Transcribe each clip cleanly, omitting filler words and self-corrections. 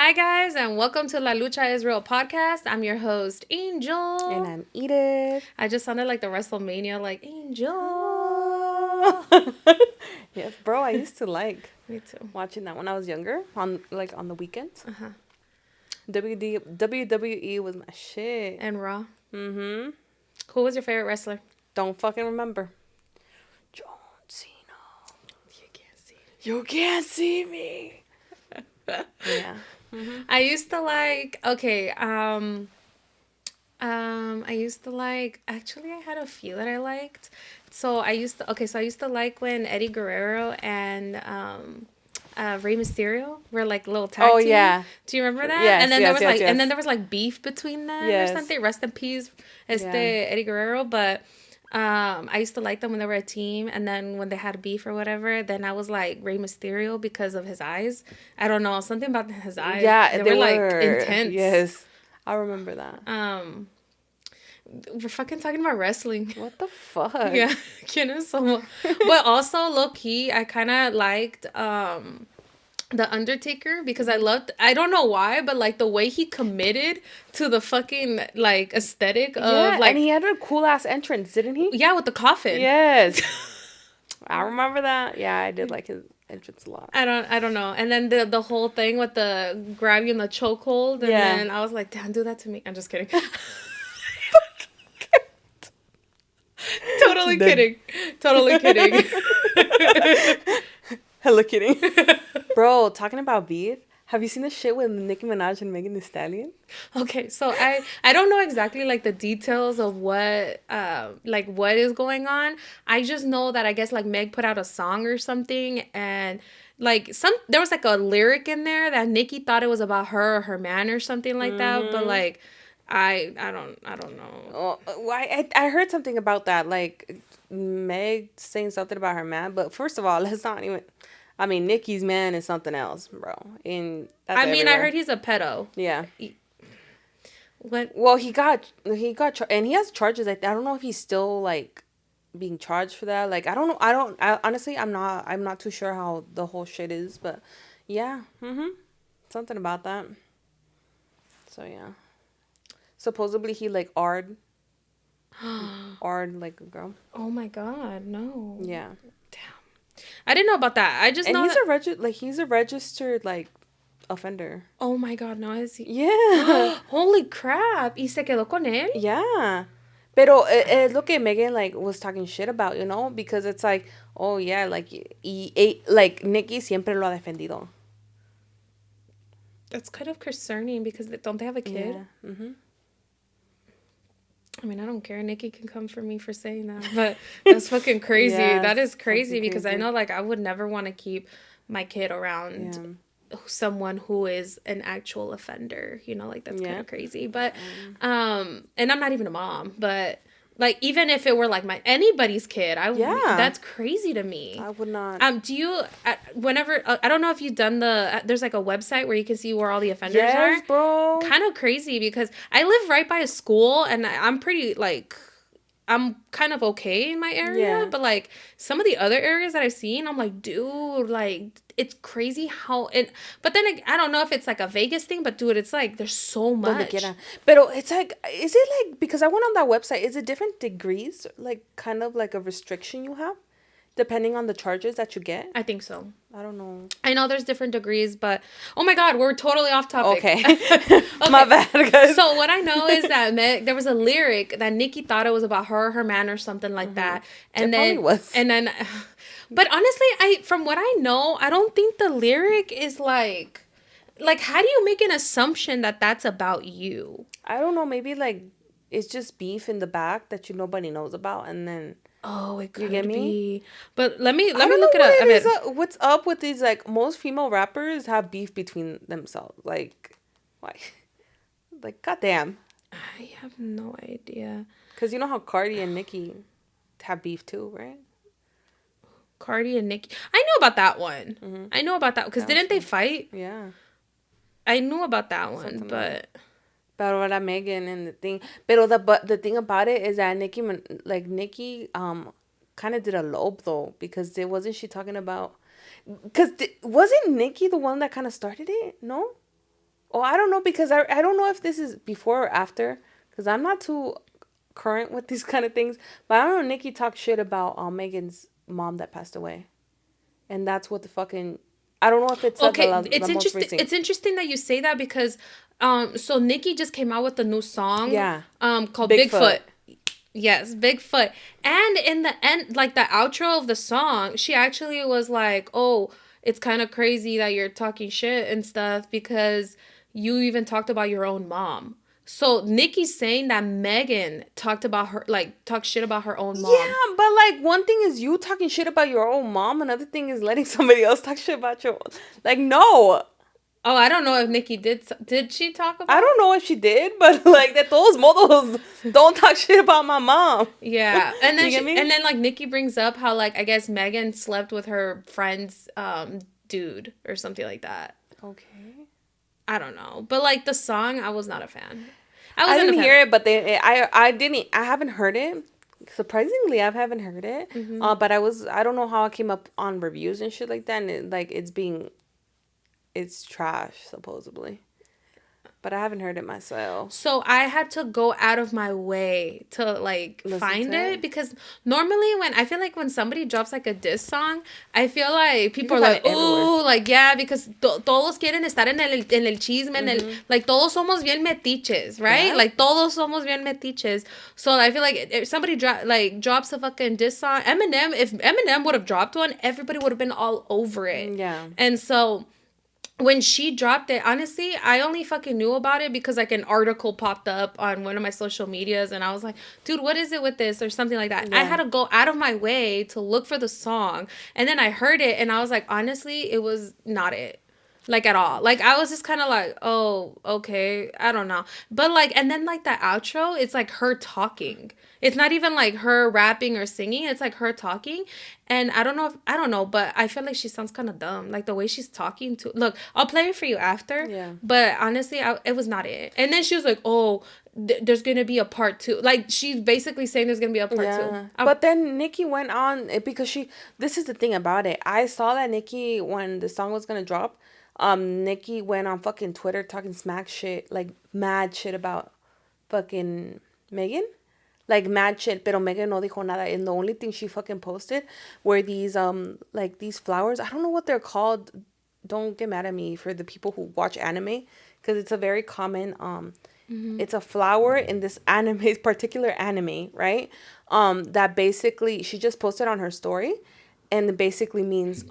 Hi, guys, and welcome to La Lucha Israel podcast. I'm your host, Angel. And I'm Edith. I just sounded like the WrestleMania, like, Angel. Yes, bro, I used to Me too. watching that when I was younger, on the weekends. Uh-huh. WWE was my shit. And Raw. Mm-hmm. Who was your favorite wrestler? Don't fucking remember. John Cena. You can't see it. You can't see me. Yeah. Mm-hmm. I used to like, actually, I had a few that I liked. So I used to like when Eddie Guerrero and Rey Mysterio were like little tag team. Yeah. Do you remember that? Yes, and then yes, there was yes, like, yes. and then there was like beef between them or something. Rest in peace, Eddie Guerrero. But I used to like them when they were a team, and then when they had beef or whatever, then I was like Rey Mysterio because of his eyes. I don't know, something about his eyes. Yeah, they were like intense. Yes, I remember that. We're fucking talking about wrestling. What the fuck? Yeah, but also low key, I kind of liked the Undertaker because I don't know why, but like the way he committed to the fucking like aesthetic of like, and he had a cool ass entrance, didn't he? yeah, with the coffin. Yes. I remember that. Yeah, I did like his entrance a lot. I don't know. And then the whole thing with the grab you in the chokehold, and then I was like, damn, do that to me. I'm just kidding. Totally kidding. Hella kidding. Bro, talking about beef, have you seen the shit with Nicki Minaj and Megan Thee Stallion? Okay, so I don't know exactly like the details of what what is going on. I just know that I guess like Meg put out a song or something, and like there was like a lyric in there that Nicki thought it was about her or her man or something like that, but like I don't know. Oh, I heard something about that, like Meg saying something about her man, but first of all, let's not even. I mean, Nicki's man is something else, bro. And that's I mean, everywhere. I heard he's a pedo. Yeah. What? Well, he got and he has charges. I don't know if he's still like being charged for that. Like, I don't know. I honestly, I'm not too sure how the whole shit is, but yeah. Something about that. So yeah. Supposedly he like ard like a girl. Oh my god, no. Yeah. Damn. I didn't know about that. I just know he's a registered like offender. Oh my god, no, is he? Yeah. Holy crap. ¿Y se quedó con él? Yeah. Pero es lo que Megan like was talking shit about, you know, because it's like, oh yeah, like like Nicki siempre lo ha defendido. That's kind of concerning because don't they have a kid? Yeah. Mhm. I mean, I don't care. Nicki can come for me for saying that, but that's fucking crazy. Yeah, that is crazy because crazy. I know, like, I would never want to keep my kid around someone who is an actual offender. You know, like that's kind of crazy. But, and I'm not even a mom, but like even if it were like anybody's kid, that's crazy to me. I would not. Do you whenever I don't know if you've done there's like a website where you can see where all the offenders are. Bro. Kind of crazy because I live right by a school and I'm pretty like I'm kind of okay in my area, but like some of the other areas that I've seen, I'm like, dude, like it's crazy how it. But then I don't know if it's like a Vegas thing, but dude, it's like there's so much. Pero it's like, is it like, because I went on that website, is it different degrees, like kind of like a restriction you have, depending on the charges that you get? I think so. I don't know. I know there's different degrees, but oh my god, we're totally off topic. Okay. My bad, guys. So what I know is that there was a lyric that Nicki thought it was about her or her man or something like that, and then but honestly, from what I know, I don't think the lyric is like how do you make an assumption that that's about you? I don't know. Maybe like it's just beef in the back that nobody knows about, and then. Oh, it could be. But let me look it up. What's up with these, like, most female rappers have beef between themselves. Like, why? Like, goddamn. I have no idea. Because you know how Cardi and Nicki have beef too, right? Cardi and Nicki. I know about that one. Mm-hmm. I know about that. Because didn't they fight? Yeah. I knew about that one, but... But what about Megan and the thing, but the thing about it is that Nicki kind of did a lobe though, because wasn't she talking about, because wasn't Nicki the one that kind of started it? No, Oh, I don't know because I don't know if this is before or after because I'm not too current with these kind of things. But I don't know. Nicki talked shit about Megan's mom that passed away, and that's what the fucking. I don't know if it's Okay, the it's most interesting. recent. It's interesting that you say that because, so Nicki just came out with a new song, Yeah, called Bigfoot. Bigfoot. Yes, Bigfoot. And in the end, like the outro of the song, she actually was like, "Oh, it's kind of crazy that you're talking shit and stuff because you even talked about your own mom." So Nicki's saying that Megan talked about her, like talked shit about her own mom. Yeah, but like one thing is you talking shit about your own mom, another thing is letting somebody else talk shit about your like no. Oh, I don't know if Nicki did she talk I about? don't know if she did, but like that those models don't talk shit about my mom. Yeah, and You then get me? like Nikki brings up how like I guess Megan slept with her friend's dude or something like that. Okay. I don't know, but like the song, I was not a fan. I I wasn't a didn't fan hear of. it, but I haven't heard it. Surprisingly, I haven't heard it. Hmm. But I don't know how I came up on reviews and shit like that, and it's trash supposedly. But I haven't heard it myself. So I had to go out of my way to like Listen find to it it. because normally when I feel like when somebody drops like a diss song, I feel like You people can are find like, it everywhere. oh, like yeah, because todos quieren estar en el chisme, Mhm. like todos somos bien metiches, right? Yeah. Like todos somos bien metiches. So I feel like if somebody drops a fucking diss song, if Eminem would have dropped one, everybody would have been all over it. Yeah. And so when she dropped it, honestly, I only fucking knew about it because like an article popped up on one of my social medias and I was like, dude, what is it with this or something like that. I Yeah. had to go out of my way to look for the song and then I heard it and I was like, honestly, it was not it. Like at all. Like I was just kind of like, oh, okay, I don't know. But like and then like the outro, it's like her talking. It's not even like her rapping or singing. It's like her talking. And I don't know, but I feel like she sounds kind of dumb. Like the way she's talking to. Look, I'll play it for you after. Yeah. But honestly, it was not it. And then she was like, "Oh, there's gonna be a part two." Like she's basically saying there's gonna be a part two. Yeah. But then Nicki went on because this is the thing about it. I saw that Nicki when the song was gonna drop, Nicki went on fucking Twitter talking smack shit, like mad shit about fucking Megan. Like mad shit, pero Megan no dijo nada. And the only thing she fucking posted were these like these flowers. I don't know what they're called. Don't get mad at me for the people who watch anime, because it's a very common it's a flower in this anime, particular anime, right? That basically she just posted on her story, and it basically means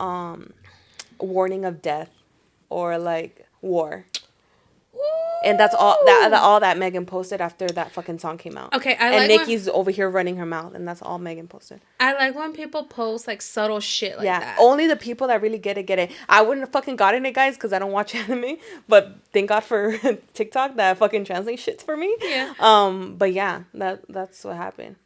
warning of death or like war. And that's all that Megan posted after that fucking song came out. Okay, And Nikki's over here running her mouth, and that's all Megan posted. I like when people post like subtle shit like Yeah, that. only the people that really get it get it. I wouldn't have fucking gotten it, guys, because I don't watch anime. But thank God for TikTok that fucking translates shit for me. Yeah. But yeah, that's what happened.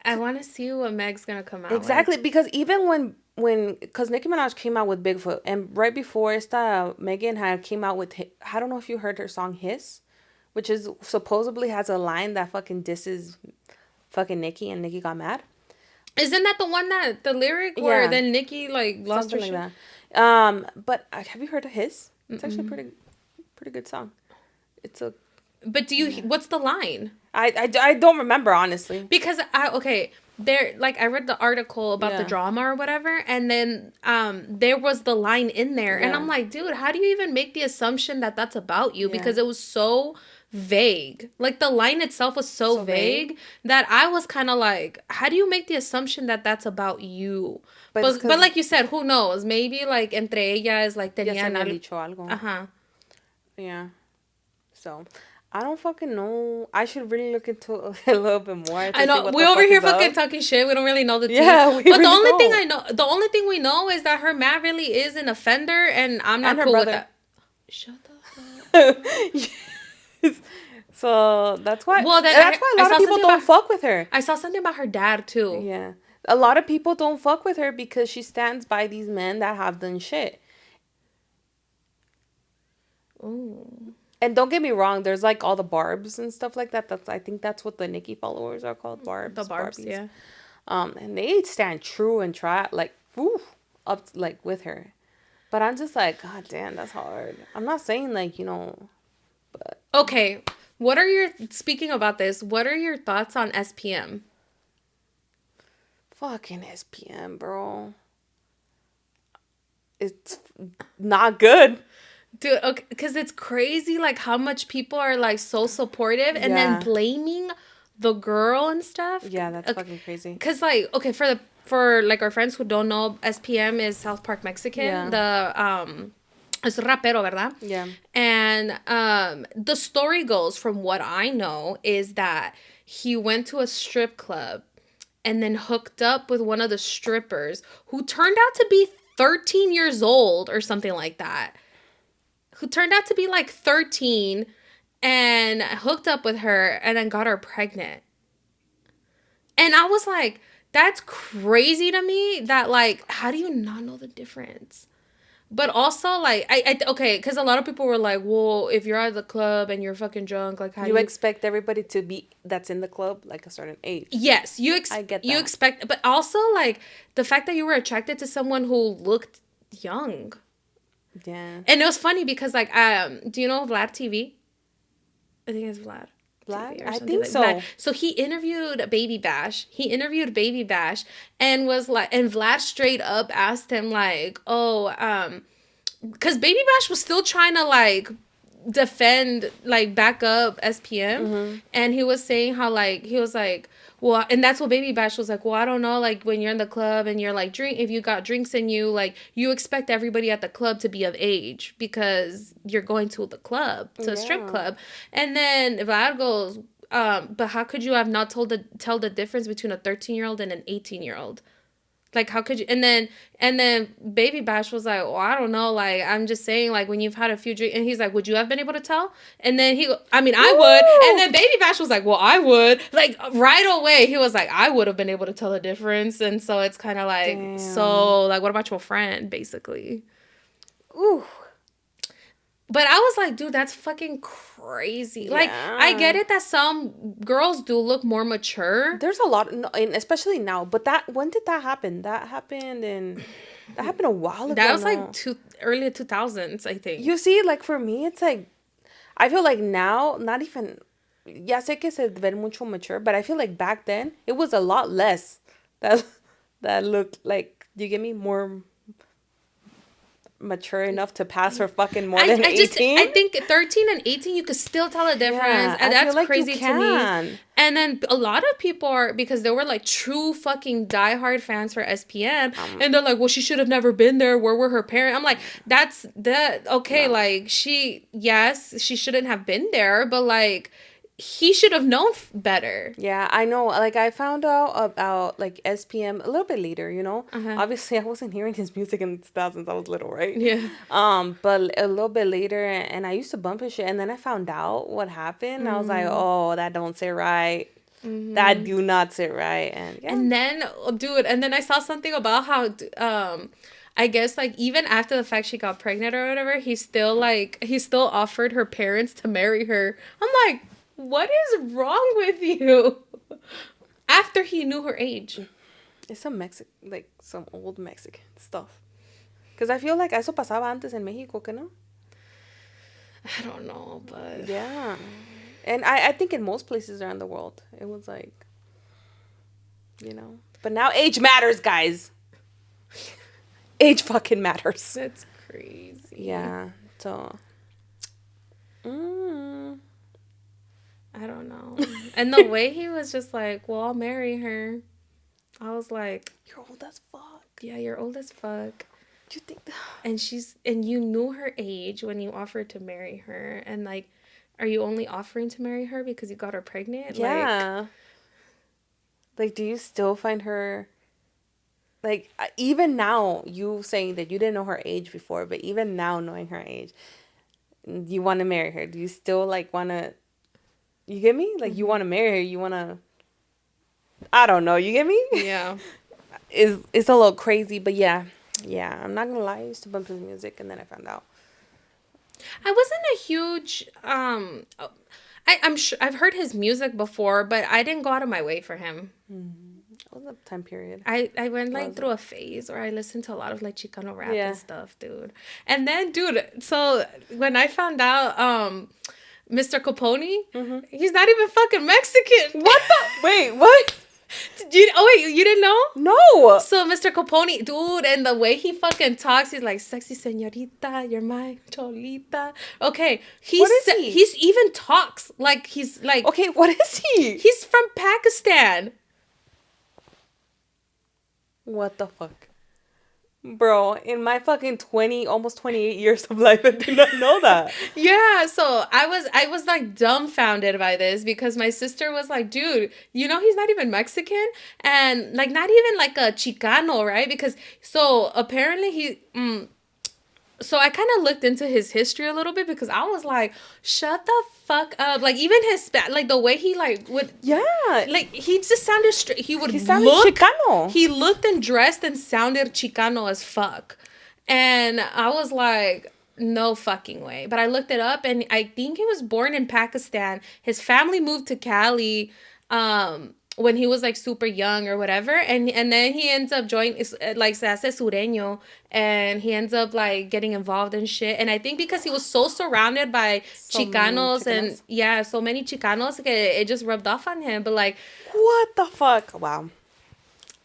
I want to see what Meg's gonna come out Exactly, with. because even because Nicki Minaj came out with Bigfoot, and right before esta Megan had came out with I don't know if you heard her song Hiss, which is supposedly has a line that fucking disses fucking Nicki, and Nicki got mad. Isn't that the one that the lyric where Yeah, then Nikki like lost her something like shit? that. But have you heard of Hiss? It's actually Mm-mm. pretty good song. It's a But yeah. what's the line? I don't remember honestly. Because there like I read the article about the Yeah, drama or whatever and then there was the line in there and yeah, I'm like, dude, how do you even make the assumption that that's about you? yeah. Because it was so vague. Like the line itself was so So vague. vague that I was kind of like, how do you make the assumption that that's about you? But it's But because like you said, who knows? Maybe like entre ellas like ya se tenían había algo. dicho algo. Uh-huh. Yeah. So, I don't fucking know. I should really look into it a little bit more to I see know what we the over fuck here is fucking up. talking shit. We don't really know the tea. Yeah, we But really the only thing we know is that her man really is an offender, and I'm not And her cool with brother. that. Shut the fuck. Yes. So Well, then that's why a I lot saw of people something don't about fuck with her. I saw something about her dad too. Yeah. A lot of people don't fuck with her because she stands by these men that have done shit. Ooh. And don't get me wrong, there's like all the barbs and stuff like that. I think that's what the Nicki followers are called, The barbs, barbs, Barbies. yeah. And they stand true and try like, woo, up like with her. But I'm just like, God damn, that's hard. I'm not saying like, but Okay, speaking about this, what are your thoughts on SPM? fucking SPM, bro. It's not good. Dude, okay, because it's crazy, like how much people are like so supportive and then Yeah. blaming the girl and stuff. Yeah, that's fucking crazy. Because like, okay, for like our friends who don't know, SPM is South Park Mexican. Yeah. Es rapero, ¿verdad? Yeah. And the story goes, from what I know, is that he went to a strip club and then hooked up with one of the strippers who turned out to be 13 years old or something like that. Who turned out to be like 13 and hooked up with her and then got her pregnant. And I was like, that's crazy to me that, like, how do you not know the difference? But also, like, okay, because a lot of people were like, well, if you're at the club and you're fucking drunk, like, how do You you expect everybody to be that's in the club like a certain age. Yes, I get you that. expect, but also, like, the fact that you were attracted to someone who looked young. Yeah. And it was funny because, like, do you know Vlad TV? I think it's Vlad. Vlad? TV or I something think like so. Vlad. So he interviewed Baby Bash. And was like, and Vlad straight up asked him like, oh, because Baby Bash was still trying to like defend, like back up SPM, and he was saying how like he was like, well, and that's what Baby Bash was like, well, I don't know, like when you're in the club and you're like if you got drinks in you, like you expect everybody at the club to be of age because you're going to the club, to a strip club. And then Vlad goes, but how could you have not tell the difference between a 13-year-old and an 18-year-old? Like, how could you? And then Baby Bash was like, well, I don't know. Like, I'm just saying, like, when you've had a few drinks, and he's like, would you have been able to tell? And then I mean, I would. And then Baby Bash was like, well, I would. Like, right away, he was like, I would have been able to tell the difference. And so it's kind of like, Damn. so, like, what about your friend, basically? Ooh. But I was like, dude, that's fucking crazy. Yeah. Like, I get it that some girls do look more mature. There's a lot, and especially now. But when did that happen? That happened a while ago. That was now. like early 2000s, I think. You see, like for me, it's like I feel like now, not even. Ya sé que se ven mucho mature, but I feel like back then it was a lot less that that looked like, you get me, more mature enough to pass for fucking more than 18. I think 13 and 18 you could still tell the difference, Yeah, and I that's feel like crazy you to me. can. And then a lot of people are, because they were like true fucking diehard fans for SPM, and they're like, well, she should have never been there. Where were her parents? I'm like, okay, No. like yes, she shouldn't have been there, but like he should have known better. Yeah, I know. Like, I found out about like SPM a little bit later. Obviously, I wasn't hearing his music in the 2000s. I was little, right? Yeah. But a little bit later, and I used to bump his shit, and then I found out what happened. I was like, oh, that don't sit right. That do not sit right. And yeah. And then, dude, and then I saw something about how, I guess, like, even after the fact she got pregnant or whatever, he still offered her parents to marry her. I'm like, what is wrong with you? After he knew her age. It's some old Mexican stuff. Because I feel like eso pasaba antes en México, que no? I don't know, but Yeah. And I think in most places around the world, it was like, But now age matters, guys. Age fucking matters. that's crazy. Yeah. So. I don't know. And the way he was just like, well, I'll marry her. I was like, You're old as fuck. yeah, you're old as fuck. Do you think that? And you knew her age when you offered to marry her. And like, are you only offering to marry her because you got her pregnant? Yeah. Like, do you still find her, like, even now, you saying that you didn't know her age before, but even now knowing her age, you want to marry her. Do you still, like, want to, you get me? Like, you want to marry her. You want to, I don't know. You get me? Yeah. It's a little crazy, but yeah. Yeah, I'm not going to lie. I used to bump his music, and then I found out. I wasn't a huge, I'm sure I've heard his music before, but I didn't go out of my way for him. What was the time period? I went like Was through it? a phase where I listened to a lot of like Chicano rap Yeah. and stuff, dude. And then, dude, so when I found out, Mr. Capone, he's not even fucking Mexican. What the? Wait, what? Oh wait, you didn't know? No. So Mr. Capone, dude, and the way he fucking talks, he's like, "Sexy señorita, you're my cholita." Okay, What is he? He's even talks like he's like Okay, what is he? he's from Pakistan. What the fuck? Bro, in my fucking 20, almost 28 years of life, I did not know that. Yeah, so I was like dumbfounded by this because my sister was like, "Dude, you know he's not even Mexican and like not even like a Chicano, right?" Because so apparently so I kind of looked into his history a little bit because I was like, "Shut the fuck up!" Like even his like the way he like would Yeah. like he just sounded straight. He would He sounded look Chicano. He looked and dressed and sounded Chicano as fuck, and I was like, no fucking way. But I looked it up, and I think he was born in Pakistan. His family moved to Cali, when he was like super young or whatever, and then he ends up joining like se hace sureño, and he ends up like getting involved in shit. And I think because he was so surrounded by So many Chicanos and Chicanos. yeah, so many Chicanos, like, it just rubbed off on him. But like, What the fuck? Wow.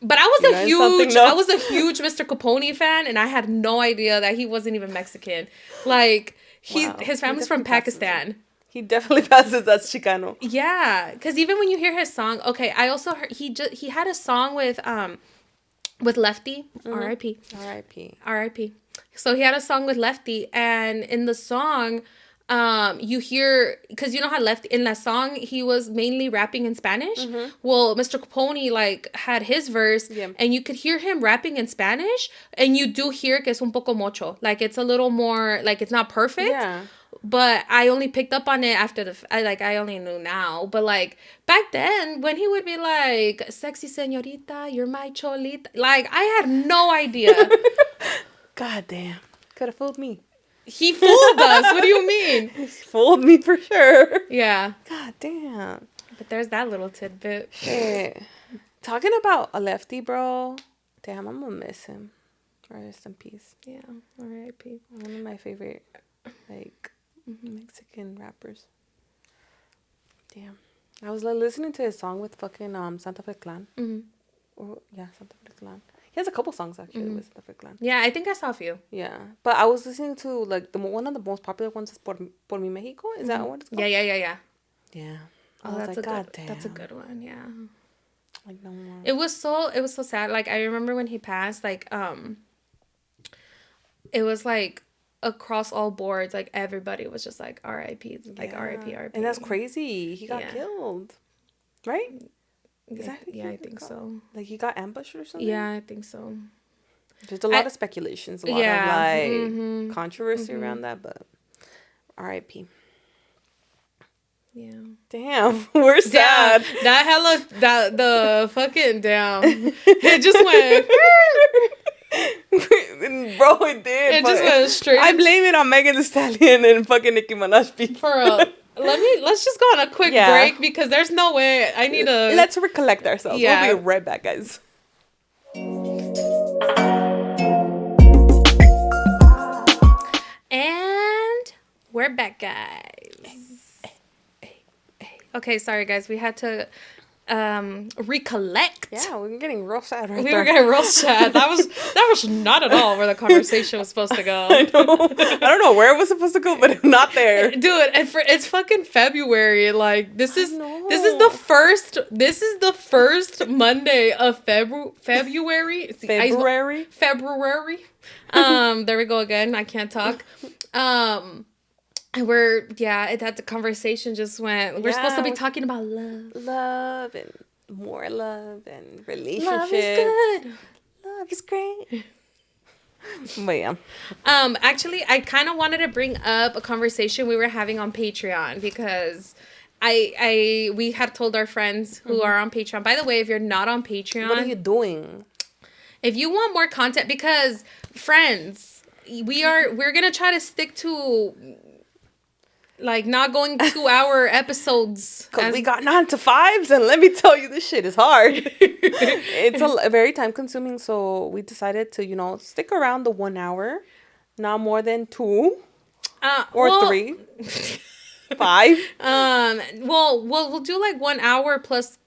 but I was You a learned something, huge, no? I was a huge Mr. Capone fan, and I had no idea that he wasn't even Mexican. Like Wow. his He family's from definitely passes Pakistan. He definitely passes as Chicano. Yeah, because even when you hear his song, okay, I also heard he had a song with Lefty, R.I.P. R.I.P. R.I.P. So he had a song with Lefty, and in the song, you hear, because you know how Lefty in that song he was mainly rapping in Spanish. Well, Mr. Capone like had his verse, Yeah. and you could hear him rapping in Spanish, and you do hear que es un poco mocho, like it's a little more like it's not perfect. Yeah. But I only picked up on it after I only knew now. But like back then, when he would be like, "Sexy señorita, you're my cholita," like I had no idea. God damn. Could have fooled me. He fooled us. What do you mean? He fooled me for sure. Yeah, God damn. but there's that little tidbit. Shit. Talking about a lefty, bro. Damn, I'm gonna miss him. Rest in peace. Yeah, R.I.P. One of my favorite, like, Mexican rappers. Damn. I was like listening to his song with fucking Santa Fe Clan. Or, yeah, Santa Fe Clan. He has a couple songs actually with Santa Fe Clan. Yeah, I think I saw a few. Yeah, but I was listening to like one of the most popular ones is Por Mi Mexico. Is that what it's called? Yeah. Yeah. I Oh, was that's like, a God good. damn. That's a good one. Yeah. Like no more. It was so sad. Like I remember when he passed. Like it was like across all boards. Like everybody was just like R.I.P. Like Yeah. R.I.P. R.I.P. And that's crazy. He got killed, right? Yeah, I think so. Like he got ambushed or something. Yeah, I think so. There's a lot of speculations, a lot of like controversy around that, but R.I.P. Yeah. Damn, we're sad. That hella the fucking damn. It just went. Bro, it did. It just went straight. I blame it on Megan Thee Stallion and fucking Nicki Minaj beef. For real. Let's just go on a quick break because there's no way I need to. Let's recollect ourselves. Yeah. We'll be right back, guys. And we're back, guys. Okay, sorry guys, we had to recollect. Yeah, we're getting real sad right We there. were getting real sad. That was not at all where the conversation was supposed to go. I know. I don't know where it was supposed to go, but it's not there. Dude, it's fucking February. Like this is know. this is the first Monday of February. February. February. There we go again. I can't talk. And that the conversation just went. We're supposed to be talking about love. Love and more love and relationships. Love is good. Love is great. But yeah. Actually, I kind of wanted to bring up a conversation we were having on Patreon because we had told our friends who are on Patreon. By the way, if you're not on Patreon, What are you doing? if you want more content, because friends, we're gonna try to stick to Like not going 2 hour episodes. Because we got 9 to 5s, and let me tell you, this shit is hard. It's very time consuming, so we decided to, stick around the 1 hour, not more than 2 or 3, 5. We'll do like 1 hour plus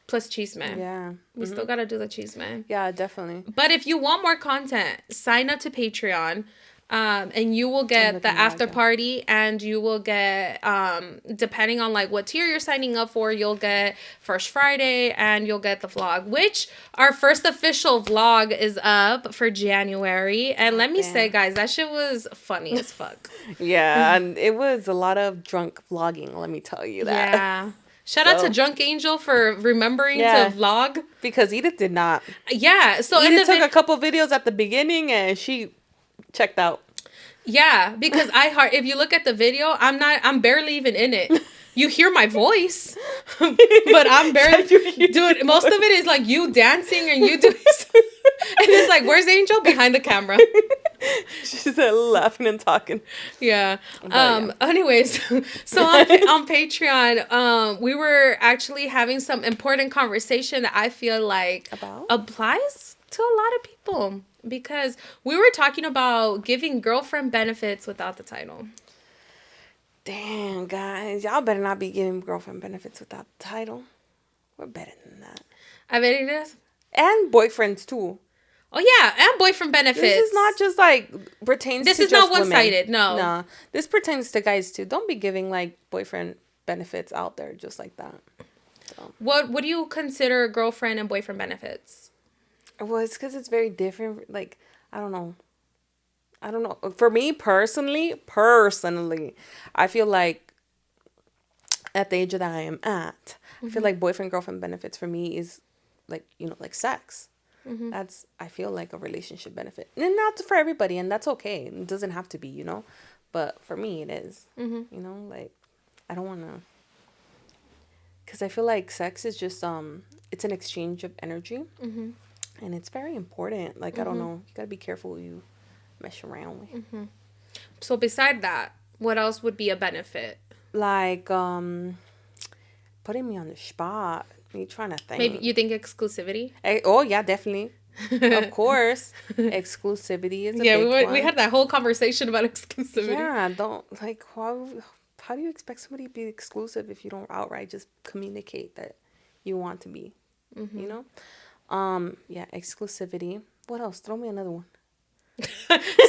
Chisme. Yeah. We still gotta do the Chisme. Yeah, definitely. But if you want more content, sign up to Patreon. And you will get the after party, and you will get, depending on like what tier you're signing up for, you'll get First Friday, and you'll get the vlog, which our first official vlog is up for January. And let me say, guys, that shit was funny as fuck. Yeah, and it was a lot of drunk vlogging, let me tell you that. Yeah. Shout out to Drunk Angel for remembering to vlog. Because Edith did not. Yeah. So Edith took a couple videos at the beginning, and she checked out. Yeah, because if you look at the video, I'm barely even in it. You hear my voice, but I'm barely, dude, most of it is like you dancing and you doing, and it's like, where's Angel? Behind the camera. She's laughing and talking. Yeah. Anyways, so on Patreon, we were actually having some important conversation that I feel like applies to a lot of people, because we were talking about giving girlfriend benefits without the title. Damn, guys, y'all better not be giving girlfriend benefits without the title. We're better than that. I bet it is. And boyfriends too. Oh yeah, and boyfriend benefits. This is not just like pertains. This to is just not one-sided. Women. No, this pertains to guys too. Don't be giving like boyfriend benefits out there just like that. So. What do you consider girlfriend and boyfriend benefits? Well, it's because it's very different. Like, I don't know. For me personally, I feel like at the age that I am at, I feel like boyfriend girlfriend benefits for me is like, like sex. That's, I feel like, a relationship benefit, and not for everybody, and that's okay. It doesn't have to be, but for me it is. Like, I don't want to, because I feel like sex is just it's an exchange of energy. And it's very important. Like, I don't know. You got to be careful who you mess around with. So beside that, what else would be a benefit? Like, putting me on the spot. Me trying to think. Maybe you think exclusivity? Oh, yeah, definitely. Of course. Exclusivity is a big one. We had that whole conversation about exclusivity. Yeah, how do you expect somebody to be exclusive if you don't outright just communicate that you want to be? Yeah, exclusivity. What else? Throw me another one.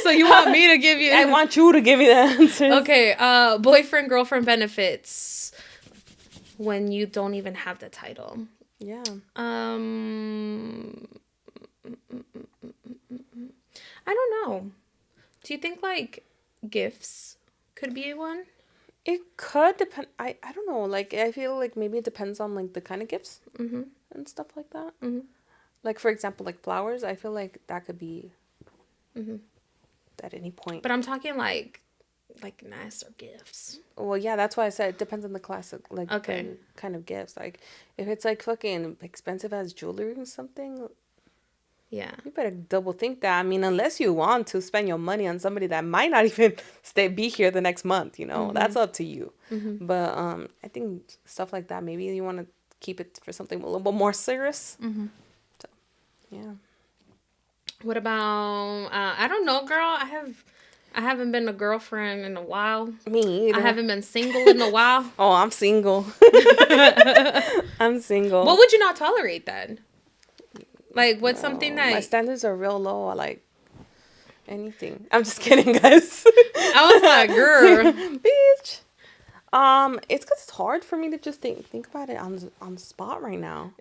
So you want me to give you? I want you to give me the answers. Okay, boyfriend, girlfriend benefits when you don't even have the title. Yeah. I don't know. Do you think like gifts could be one? It could depend. I don't know. Like, I feel like maybe it depends on like the kind of gifts and stuff like that. Like, for example, like flowers. I feel like that could be at any point. But I'm talking like nicer gifts. Well, yeah, that's why I said it depends on the classic, like, the kind of gifts. Like, if it's like fucking expensive as jewelry or something, yeah, you better double think that. I mean, unless you want to spend your money on somebody that might not even be here the next month, that's up to you. But I think stuff like that, maybe you want to keep it for something a little bit more serious. So, yeah. What about I don't know, girl. I haven't been a girlfriend in a while. Me either. I haven't been single in a while. Oh, I'm single. I'm single. What would you not tolerate then? Like, what's something that... My standards are real low. I like anything. I'm just kidding, guys. I was like, girl. Bitch. It's because it's hard for me to just think about it on the spot right now.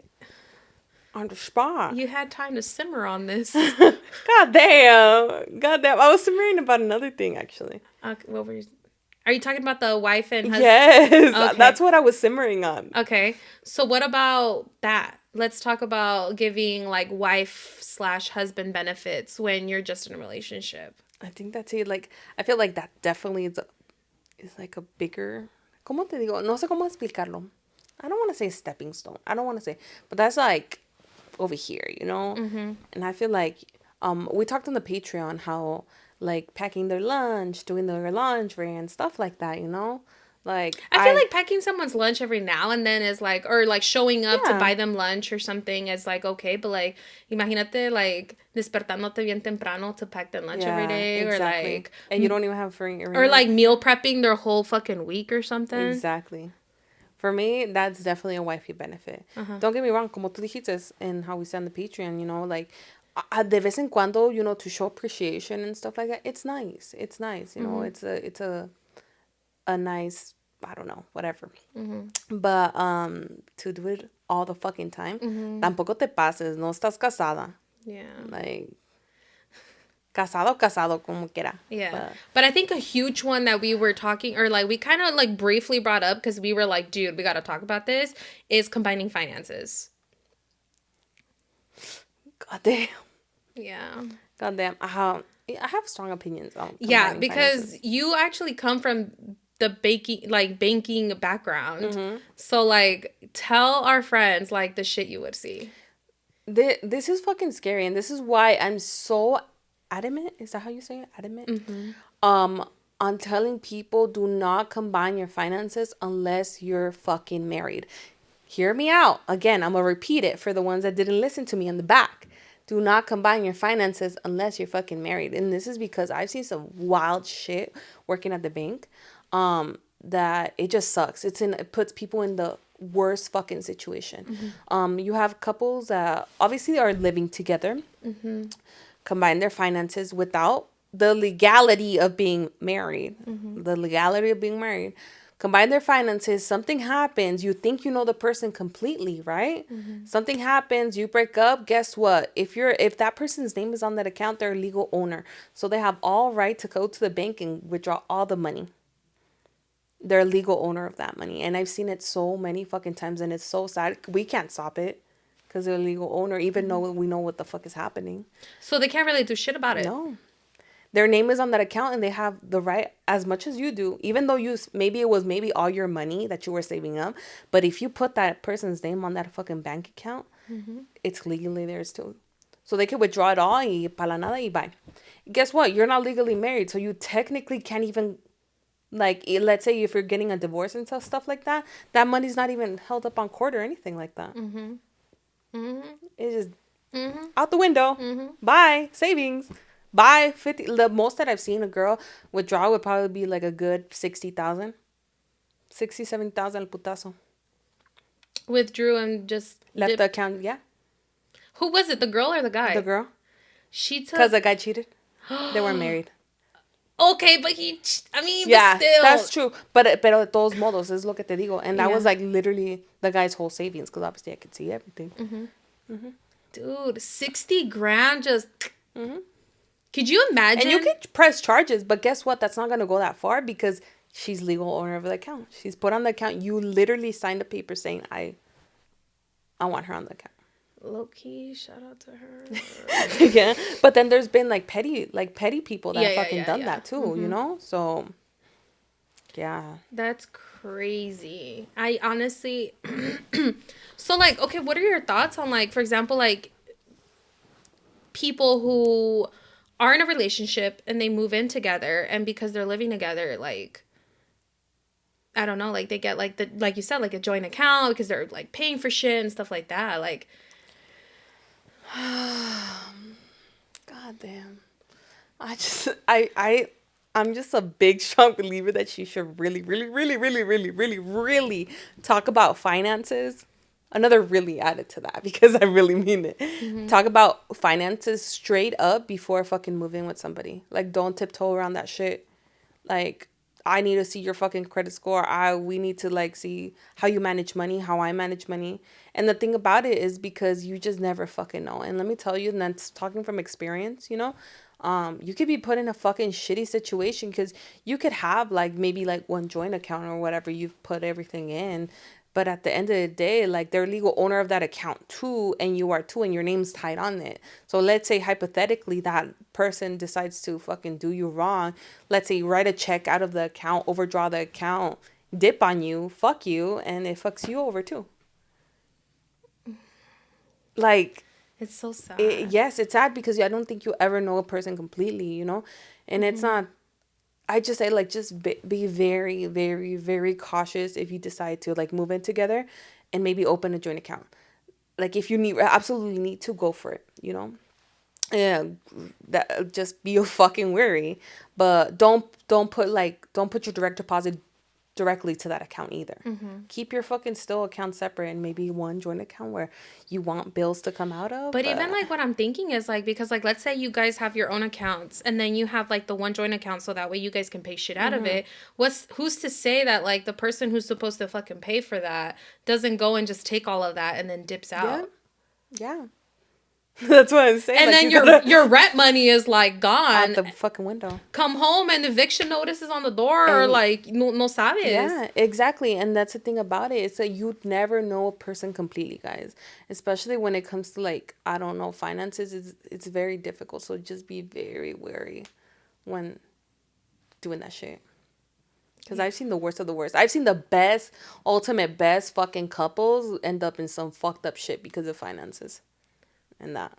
On the spot. You had time to simmer on this. God damn. I was simmering about another thing, actually. What were you... Are you talking about the wife and husband? Yes. Okay. That's what I was simmering on. Okay. So what about that? Let's talk about giving like wife/husband benefits when you're just in a relationship. I think that's it. Like, I feel like that definitely is like a bigger... ¿Cómo te digo? No sé cómo explicarlo. I don't want to say stepping stone. I don't want to say... But that's like over here, And I feel like... we talked on the Patreon how like packing their lunch, doing their laundry and stuff like that, you know? Like I feel like packing someone's lunch every now and then is like, or like showing up to yeah, buy them lunch or something is like okay, but like, imagínate like despertándote bien temprano to pack them lunch every yeah, day, or exactly. like, And you don't even have free or arena. like meal prepping their whole fucking week or something. Exactly. For me, that's definitely a wifey benefit. Uh-huh. Don't get me wrong, como tú dijiste, and how we say on the Patreon, you know, like de vez en cuando, you know, to show appreciation and stuff like that. It's nice. It's nice, you know. Mm-hmm. It's a nice, I don't know, whatever. Mm-hmm. But to do it all the fucking time, Mm-hmm. tampoco te pases. No estás casada. Yeah. Like casado, casado, como quiera. Yeah. But But I think a huge one that we were talking, or like we kind of like briefly brought up because we were like, dude, we got to talk about this, is combining finances. goddamn, Yeah. goddamn. I have strong opinions on Yeah, combining because finances. you actually come from the banking background. Mm-hmm. So like tell our friends like the shit you would see. This is fucking scary, and this is why I'm so adamant. Is that how you say it? Adamant. Mm-hmm. Um, on telling people do not combine your finances unless you're fucking married. Hear me out. Again, I'm gonna repeat it for the ones that didn't listen to me in the back. Do not combine your finances unless you're fucking married. And this is because I've seen some wild shit working at the bank. That it just sucks. It puts people in the worst fucking situation. You have couples that obviously are living together, Mm-hmm. combine their finances without the legality of being married. Mm-hmm. The legality of being married. Combine their finances, something happens, you think you know the person completely, right? Mm-hmm. Something happens, you break up, guess what? If that person's name is on that account, they're a legal owner. So they have all right to go to the bank and withdraw all the money. They're a legal owner of that money. And I've seen it so many fucking times, and it's so sad. We can't stop it because they're a legal owner, even though we know what the fuck is happening. So they can't really do shit about it. No. Their name is on that account, and they have the right as much as you do, even though maybe it was maybe all your money that you were saving up. But if you put that person's name on that fucking bank account, Mm-hmm. it's legally theirs too. So they can withdraw it all y pa la nada y bye. Guess what? You're not legally married, so you technically can't even, like, let's say if you're getting a divorce and stuff like that, that money's not even held up on court or anything like that. Mm-hmm. Mm-hmm. It's just Mm-hmm. out the window. Mm-hmm. Bye. Savings. Bye. 50. The most that I've seen a girl withdraw would probably be like a good 60,000. 60, 70,000 el putazo. Withdrew and just Left the account. Yeah. Who was it? The girl or the guy? The girl. She took. Because the guy cheated. They were married. Okay, but I mean, Yeah, but still. that's true. Pero de todos modos, es lo que te digo. And that Yeah. was like literally the guy's whole savings, because obviously I could see everything. Mm-hmm. Dude, 60 grand just. Mm-hmm. Could you imagine? And you could press charges, but guess what? That's not going to go that far because she's legal owner of the account. She's put on the account. You literally signed a paper saying, I want her on the account. Low key, shout out to her. Yeah. But then there's been like petty people that Yeah, have yeah, fucking yeah, done yeah. that too, you know? So, yeah. That's crazy. I honestly. So, like, okay, what are your thoughts on, like, for example, like, people who are in a relationship and they move in together, and because they're living together, like, I don't know, like, they get, like, like you said, like, a joint account because they're, like, paying for shit and stuff like that. Like, God damn. I'm just a big strong believer that you should really, really, really, really, really, really, really talk about finances. Another really added to that because I really mean it. Mm-hmm. Talk about finances straight up before fucking moving with somebody. Like, don't tiptoe around that shit. Like, I need to see your fucking credit score. We need to like see how you manage money, how I manage money. And the thing about it is because you just never fucking know. And let me tell you, and that's talking from experience, you know, you could be put in a fucking shitty situation because you could have like maybe like one joint account or whatever, you've put everything in. But at the end of the day, like, they're legal owner of that account too, and you are too, and your name's tied on it. So let's say hypothetically that person decides to fucking do you wrong. Let's say you write a check out of the account, overdraw the account, dip on you, fuck you, and it fucks you over too. Like, It's so sad. Yes, it's sad because I don't think you ever know a person completely, you know? And it's Mm-hmm. not, I just say, like, just be very, very, very cautious if you decide to, like, move in together and maybe open a joint account. Like, if you absolutely need to, go for it, you know? Yeah, that just be fucking wary, but don't put your direct deposit directly to that account either. Mm-hmm. Keep your fucking still account separate and maybe one joint account where you want bills to come out of. But even But like what I'm thinking is like, because like let's say you guys have your own accounts and then you have like the one joint account so that way you guys can pay shit out of mm-hmm. it. Who's to say that like the person who's supposed to fucking pay for that doesn't go and just take all of that and then dips Yeah, out? yeah. That's what I'm saying. And Like, then you gotta your rent money is like out gone. the fucking window. Come home and eviction notice is on the door or And like no sabes. yeah, exactly. And that's the thing about it. It's that you'd never know a person completely, guys. Especially when it comes to, like, I don't know, finances. It's very difficult. So just be very wary when doing that shit. Because Yeah. I've seen the worst of the worst. I've seen the best, ultimate best fucking couples end up in some fucked up shit because of finances and that.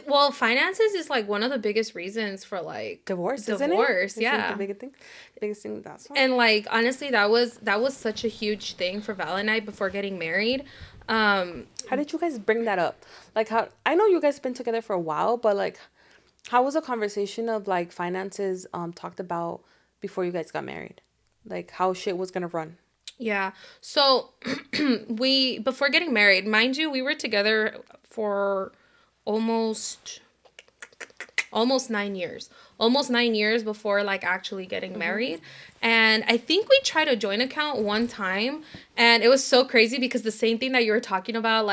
Well, finances is like one of the biggest reasons for like Divorce, isn't it? divorce. Isn't the Yeah. biggest thing? Biggest thing, that's one. And like honestly, that was such a huge thing for Val and I before getting married. Um, How did you guys bring that up? Like, how, I know you guys been together for a while, but like, how was the conversation of like finances talked about before you guys got married? Like, how shit was gonna run? yeah. So we before getting married, mind you, we were together for almost almost 9 years. Almost 9 years before like actually getting Mm-hmm. married. And I think we tried a joint account one time and it was so crazy because the same thing that you were talking about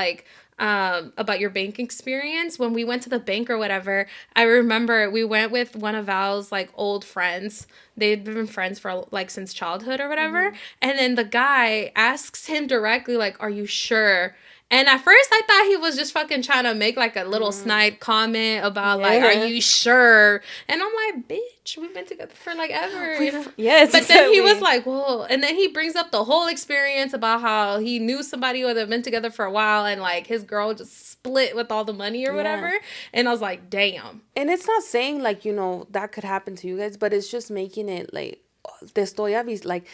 your bank experience when we went to the bank or whatever. I remember we went with one of Val's like old friends. They'd been friends for like since childhood or whatever. Mm-hmm. And then the guy asks him directly like, "Are you sure?" And at first I thought he was just fucking trying to make like a little snide comment about like, "Are Yeah. you sure?" And I'm like, "Bitch, we've been together for like ever, you know." Yes, But then he was exactly. like, "Well," and then he brings up the whole experience about how he knew somebody who had been together for a while and like his girl just split with all the money or Yeah. whatever. And I was like, "Damn." And it's not saying like, that could happen to you guys, but it's just making it like, te estoy like,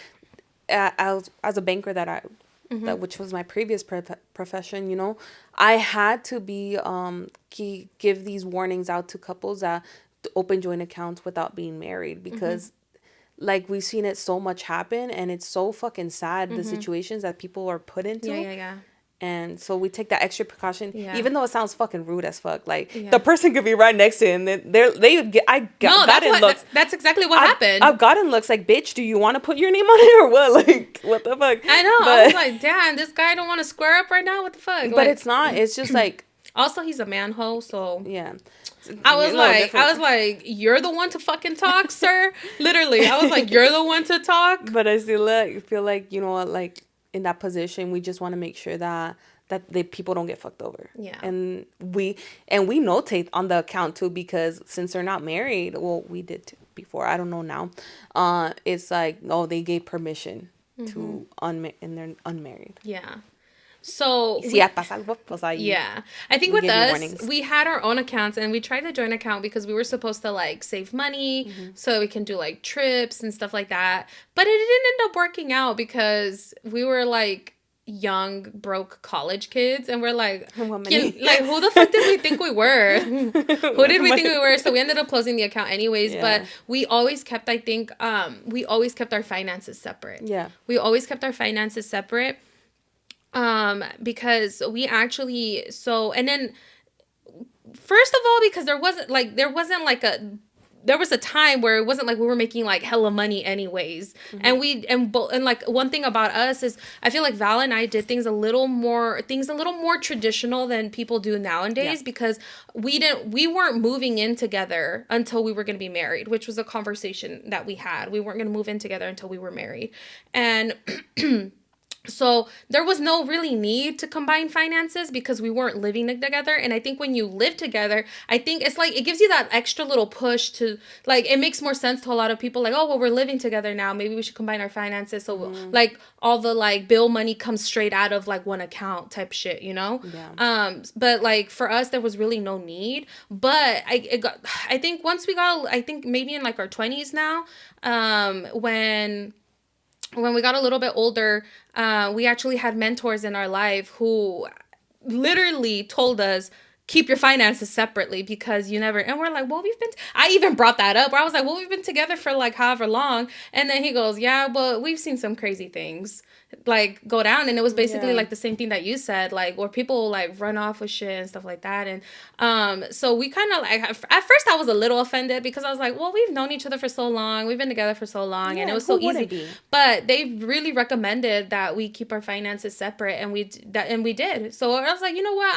as a banker Mm-hmm. that which was my previous profession, I had to be give these warnings out to couples that open joint accounts without being married Mm-hmm. because like we've seen it so much happen and it's so fucking sad the Mm-hmm. situations that people are put Yeah, into. yeah, yeah. And so we take that extra precaution, Yeah. even though it sounds fucking rude as fuck. Like, Yeah. the person could be right next to him. I No, gotten looks. that's exactly what I've, happened. I've gotten looks like, bitch, do you want to put your name on it or what? Like, what the fuck? I know. I was But like, "Damn, this guy don't want to square up right now. What the fuck?" but Like, it's not. It's just like, also he's a manhole, so yeah. I You're was a little like, I different. was like, "You're the one to fucking talk, sir." Literally, I was like, "You're the one to talk." But I still feel like, like in that position, we just want to make sure that the people don't get fucked over. Yeah. And we notate on the account too because since they're not married, well, we did too before. I don't know now. It's like, oh, they gave permission to and they're unmarried. Yeah. So Si ya pasa algo, pues ahí yeah, I think we with give you us, warnings. we had our own accounts and we tried the joint account because we were supposed to like save money so we can do like trips and stuff like that. But it didn't end up working out because we were like young, broke college kids and we're like, What money? like who the fuck did we think we were? Who did we think we were? So we ended up closing the account anyways. Yeah. But we always kept, I think, we always kept our finances separate. Yeah. We always kept our finances separate. Because we actually, and then first of all, because there was a time where it wasn't like we were making like hella money anyways. And like one thing about us is I feel like Val and I did things a little more traditional than people do nowadays. Yeah. Because we weren't moving in together until we were going to be married, which was a conversation that we had. We weren't going to move in together until we were married. And So there was no really need to combine finances because we weren't living together. And I think when you live together, I think it's like it gives you that extra little push to, like, it makes more sense to a lot of people, like, oh well, we're living together now, maybe we should combine our finances, so Mm, like all the like bill money comes straight out of like one account type shit, you know. yeah. But like for us there was really no need. But I think once we got, I think maybe in like our 20s now, when we got a little bit older, we actually had mentors in our life who literally told us, keep your finances separately because you never. And we're like, well, I even brought that up where I was like, well, we've been together for like however long. And then he goes, yeah, but we've seen some crazy things like go down. And it was basically Yeah. like the same thing that you said, like where people like run off with shit and stuff like that. And so we kind of like, at first I was a little offended because I was like, well, we've known each other for so long, we've been together for so long, and Yeah, it and was so who wouldn't easy. be? But they really recommended that we keep our finances separate, and we did. So I was like, you know what,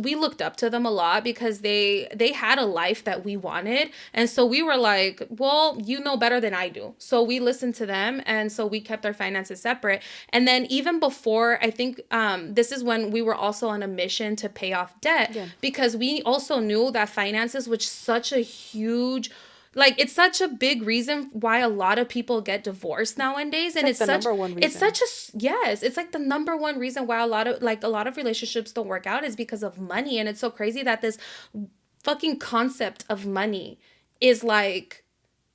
we looked up to them a lot because they had a life that we wanted. And so we were like, well, you know better than I do, so we listened to them. And so we kept our finances separate. And then even before, I think this is when we were also on a mission to pay off debt, Yeah. because we also knew that finances was such a huge, like, it's such a big reason why a lot of people get divorced nowadays. It's And like the number one it's reason. such a, yes, it's like the number one reason why a lot of relationships don't work out is because of money. And it's so crazy that this fucking concept of money is like,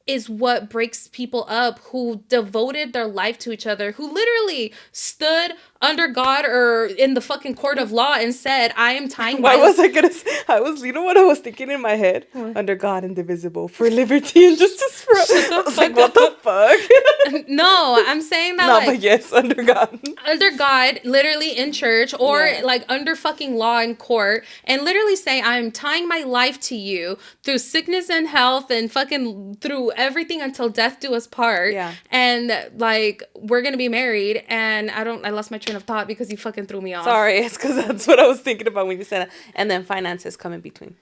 is what breaks people up who devoted their life to each other, who literally stood under God or in the fucking court of law and said, I am tying Why my was I gonna say, I was, you know what I was thinking in my head? What? Under God, indivisible, for liberty and justice for all. Shut I the was like, fuck what the up. fuck? No, I'm saying that No, but like yes, under God. under God, literally in church, or Yeah. like under fucking law in court, and literally say, I'm tying my life to you through sickness and health and fucking through everything until death do us part. Yeah. And like, we're gonna be married. And I lost my train of thought because you fucking threw me off. Sorry, it's because that's what I was thinking about when you said it. And then finances come in between.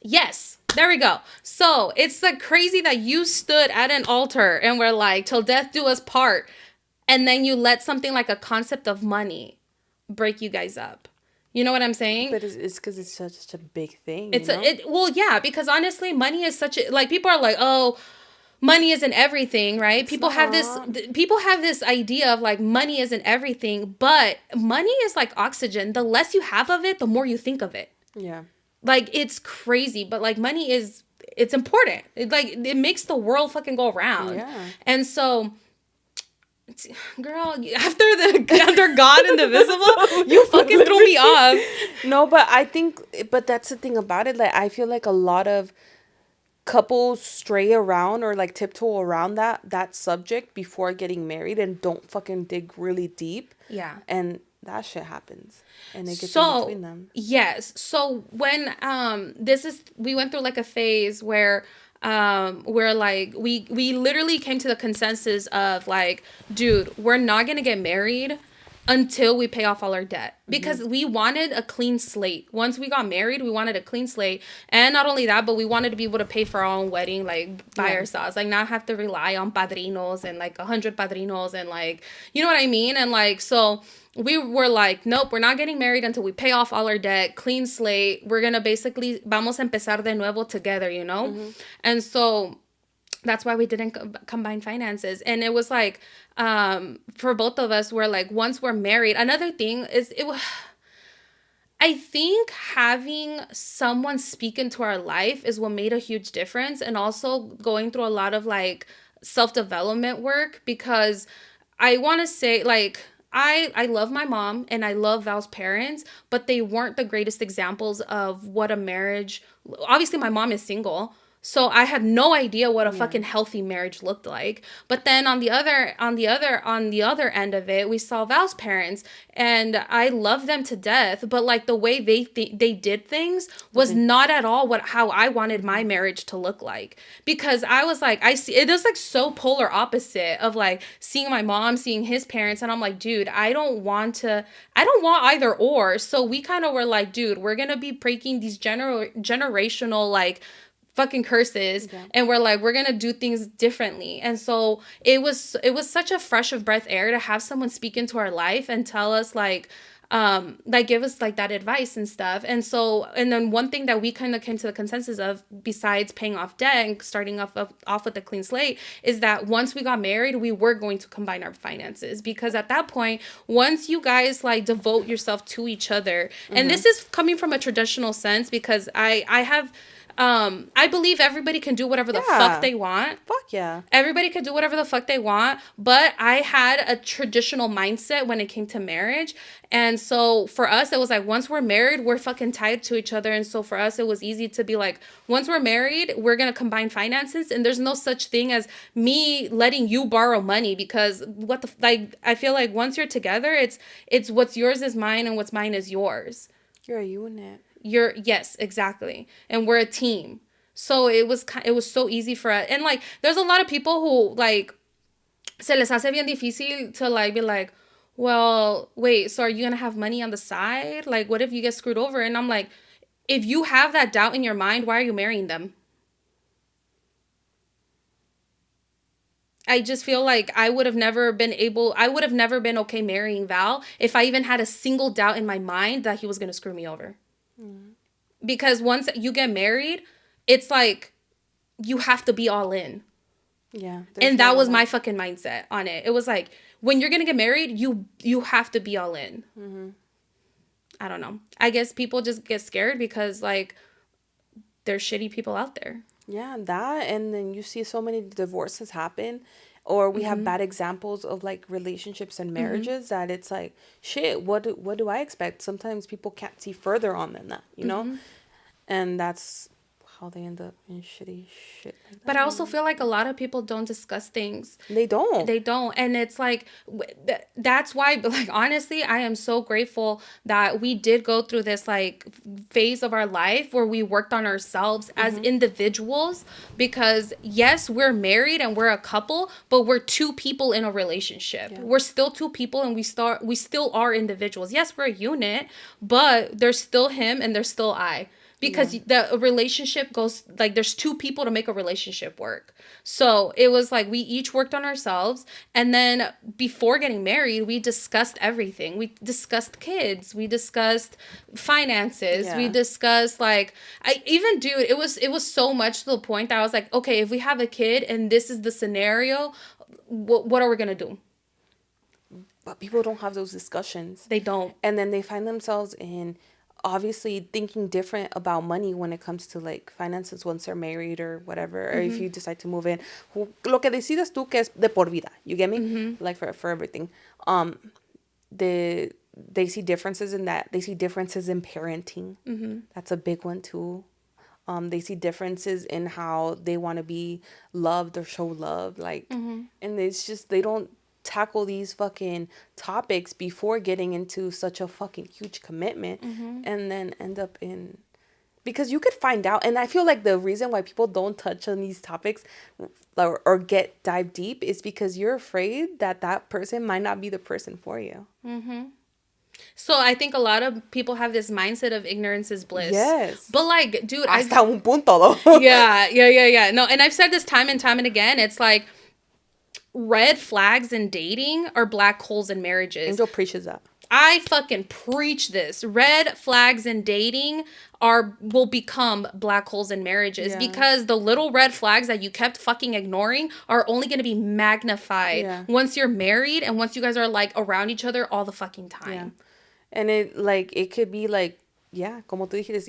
Yes, there we go. So it's like crazy that you stood at an altar and were like, till death do us part. And then you let something like a concept of money break you guys up. You know what I'm saying? But it's because it's such a big thing, It's you a know? it well, yeah, because honestly, money is such a, like, people are like, oh, money isn't everything, right? It's not. People have this idea of like money isn't everything, but money is like oxygen. The less you have of it, the more you think of it. Yeah. Like, it's crazy, but like money is, it's important. It makes the world fucking go around. Yeah. And so, girl, after God Indivisible, you fucking threw me off. No, but I think, but that's the thing about it. Like, I feel like a lot of couples stray around or like tiptoe around that subject before getting married and don't fucking dig really deep. Yeah. And that shit happens. And it gets in So between them. yes, so when we went through like a phase where like we literally came to the consensus of like, dude, we're not gonna get married until we pay off all our debt, because we wanted a clean slate. Once we got married, we wanted a clean slate. And not only that, but we wanted to be able to pay for our own wedding, like, by ourselves, like not have to rely on padrinos and like 100 padrinos and like, you know what I mean? And like, so we were like, nope, we're not getting married until we pay off all our debt, clean slate. We're gonna basically vamos a empezar de nuevo together, you know? And so that's why we didn't combine finances. And it was like, for both of us, we're like, once we're married, another thing is I think having someone speak into our life is what made a huge difference. And also going through a lot of like self-development work, because I want to say, like, I love my mom and I love Val's parents, but they weren't the greatest examples of what a marriage. Obviously, my mom is single, so I had no idea what a fucking healthy marriage looked like. But then on the other end of it, we saw Val's parents, and I love them to death. But like the way they did things was not at all how I wanted my marriage to look like. Because I was like, I see it is like so polar opposite of like seeing my mom, seeing his parents, and I'm like, dude, I don't want either or. So we kind of were like, dude, we're gonna be breaking these generational like fucking curses, Yeah. and we're like, we're gonna do things differently. And so it was such a fresh of breath air to have someone speak into our life and tell us like give us like that advice and stuff. And so, and then one thing that we kind of came to the consensus of, besides paying off debt and starting off with a clean slate, is that once we got married, we were going to combine our finances, because at that point, once you guys like devote yourself to each other, and this is coming from a traditional sense, because I have I believe everybody can do whatever the fuck Yeah. they want. Fuck yeah. Everybody could do whatever the fuck they want, but I had a traditional mindset when it came to marriage. And so for us, it was like, once we're married, we're fucking tied to each other. And so for us, it was easy to be like, once we're married, we're going to combine finances. And there's no such thing as me letting you borrow money, because like, I feel like once you're together, it's what's yours is mine and what's mine is yours. You're a unit. Yes, exactly. And we're a team. So it was so easy for us. And like, there's a lot of people who like, se les hace bien difícil to like be like, well, wait, so are you gonna have money on the side? Like, what if you get screwed over? And I'm like, if you have that doubt in your mind, why are you marrying them? I just feel like I would have never been okay marrying Val if I even had a single doubt in my mind that he was gonna screw me over. Because once you get married, it's like you have to be all in. Yeah. And that was my fucking mindset on it. It was like, when you're gonna get married, you have to be all in. I don't know. I guess people just get scared because like there's shitty people out there. Yeah, that, and then you see so many divorces happen, or we have bad examples of like relationships and marriages that it's like, shit, what do I expect? Sometimes people can't see further on than that, you know? And that's how they end up in shitty shit like that. But I also feel like a lot of people don't discuss things. They don't. They don't. And it's like, that's why, like, honestly, I am so grateful that we did go through this, like, phase of our life where we worked on ourselves as individuals. Because, yes, we're married and we're a couple, but we're two people in a relationship. Yeah. We're still two people, and we still are individuals. Yes, we're a unit, but there's still him and there's still I. Because the relationship goes, like, there's two people to make a relationship work. So it was like we each worked on ourselves. And then before getting married, we discussed everything. We discussed kids. We discussed finances. Yeah. We discussed, like, dude, it was so much to the point that I was like, okay, if we have a kid and this is the scenario, what are we going to do? But people don't have those discussions. They don't. And then they find themselves in obviously thinking different about money when it comes to like finances once they're married or whatever, or if you decide to move in. Lo que decidas tú que es de por vida, you get me? Like for everything. They see differences in that. They see differences in parenting. That's a big one too. They see differences in how they want to be loved or show love, like, and it's just they don't tackle these fucking topics before getting into such a fucking huge commitment, and then end up in, because you could find out. And I feel like the reason why people don't touch on these topics or dive deep is because you're afraid that that person might not be the person for you. So I think a lot of people have this mindset of ignorance is bliss. Yes. But like, dude, hasta un punto though. Yeah. No, and I've said this time and time and again. It's like, red flags in dating are black holes in marriages. Angel preaches that. I fucking preach this. Red flags in dating will become black holes in marriages, because the little red flags that you kept fucking ignoring are only going to be magnified once you're married and once you guys are like around each other all the fucking time. Yeah. And it could be like, yeah, como tú dijiste,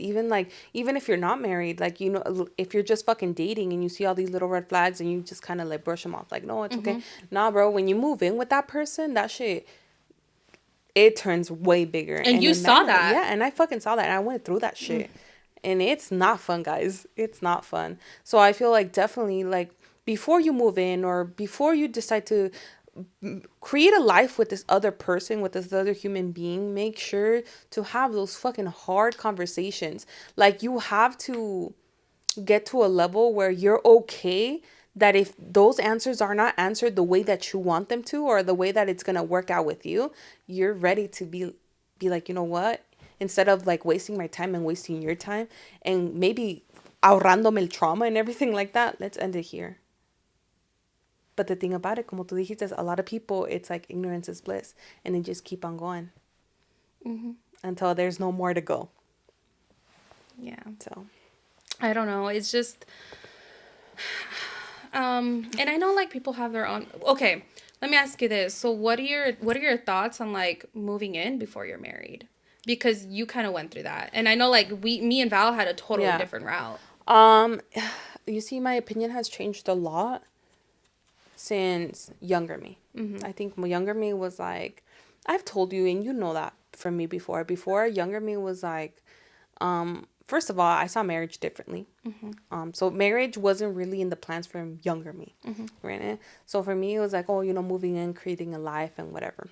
even if you're not married, like, you know, if you're just fucking dating and you see all these little red flags and you just kind of like brush them off, like, no, it's okay. Nah, bro, when you move in with that person, that shit, it turns way bigger. And you saw that. Yeah, and I fucking saw that, and I went through that shit. And it's not fun, guys. It's not fun. So I feel like definitely, like, before you move in or before you decide to create a life with this other person, with this other human being, make sure to have those fucking hard conversations. Like, you have to get to a level where you're okay that if those answers are not answered the way that you want them to, or the way that it's gonna work out with you, you're ready to be like, you know what, instead of like wasting my time and wasting your time, and maybe ahorrándome el trauma and everything like that, let's end it here. But the thing about it, como tú dijiste, a lot of people, it's like ignorance is bliss. And they just keep on going. Mm-hmm. Until there's no more to go. Yeah. So. I don't know. It's just... and I know, like, people have their own... Okay, let me ask you this. So what are your thoughts on, like, moving in before you're married? Because you kind of went through that. And I know, like, me and Val had a totally different route. You see, my opinion has changed a lot since younger me. Mm-hmm. I think younger me was like, I've told you, and you know that from me before. Before, younger me was like, first of all, I saw marriage differently. Mm-hmm. So marriage wasn't really in the plans for younger me, Mm-hmm. right? So for me, it was like, oh, moving in, creating a life and whatever.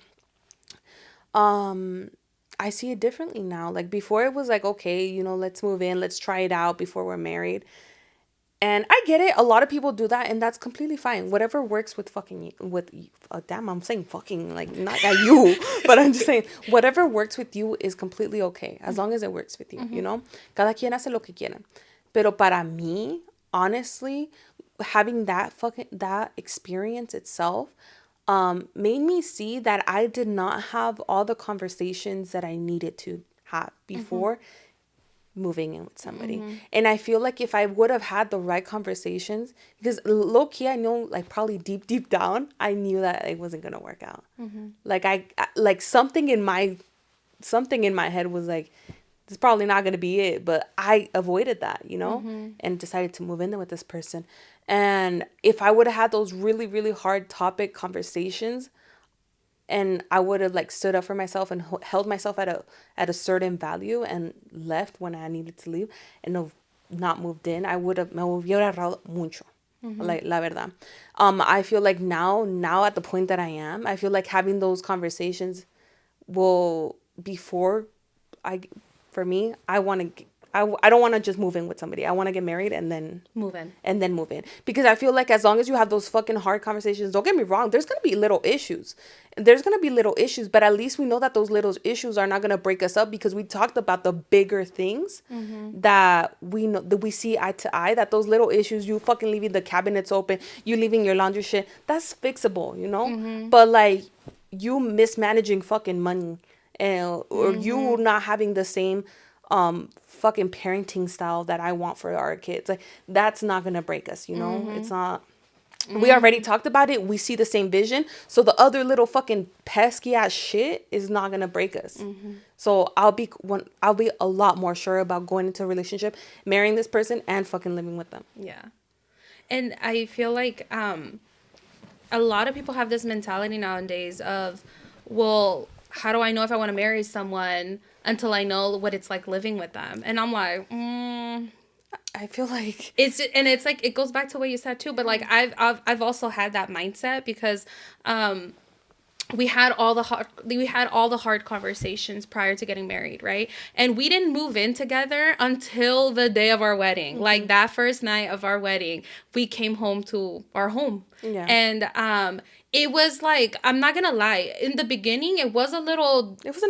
I see it differently now. Like before, it was like, okay, let's move in, let's try it out before we're married. And I get it. A lot of people do that, and that's completely fine. Whatever works with damn, I'm saying fucking, like, not that you, but I'm just saying, whatever works with you is completely okay, as long as it works with you, Mm-hmm. Cada quien hace lo que quiere. Pero para mí, honestly, having that experience itself, made me see that I did not have all the conversations that I needed to have before moving in with somebody. Mm-hmm. And I feel like if I would have had the right conversations, because low key, I know, like, probably deep down, I knew that it wasn't gonna work out. Mm-hmm. Like like something in my head was like, this is probably not gonna be it. But I avoided that, Mm-hmm. and decided to move in with this person. And if I would have had those really, really hard topic conversations, and I would have, like, stood up for myself and held myself at a certain value and left when I needed to leave, and not moved in, I would have me hubiera ahorrado mucho. Mm-hmm. Like, la verdad. I feel like now at the point that I am, I feel like having those conversations will, before I for me, I want to I don't want to just move in with somebody. I want to get married and then Move in. move in. Because I feel like as long as you have those fucking hard conversations, don't get me wrong, there's going to be little issues. But at least we know that those little issues are not going to break us up, because we talked about the bigger things that we know, that we see eye to eye, that those little issues, you fucking leaving the cabinets open, you leaving your laundry shit, that's fixable, But, like, you mismanaging fucking money, or you not having the same fucking parenting style that I want for our kids, like, that's not gonna break us, It's not. We already talked about it. We see the same vision, so the other little fucking pesky ass shit is not gonna break us. So I'll be a lot more sure about going into a relationship, marrying this person, and fucking living with them. Yeah. And I feel like a lot of people have this mentality nowadays of, well, how do I know if I want to marry someone until I know what it's like living with them? And I'm like, I feel like it's like, it goes back to what you said too. But like, I've also had that mindset because we had all the hard conversations prior to getting married, right? And we didn't move in together until the day of our wedding. Like that first night of our wedding, we came home to our home. Yeah. And it was like, I'm not gonna lie, in the beginning it was an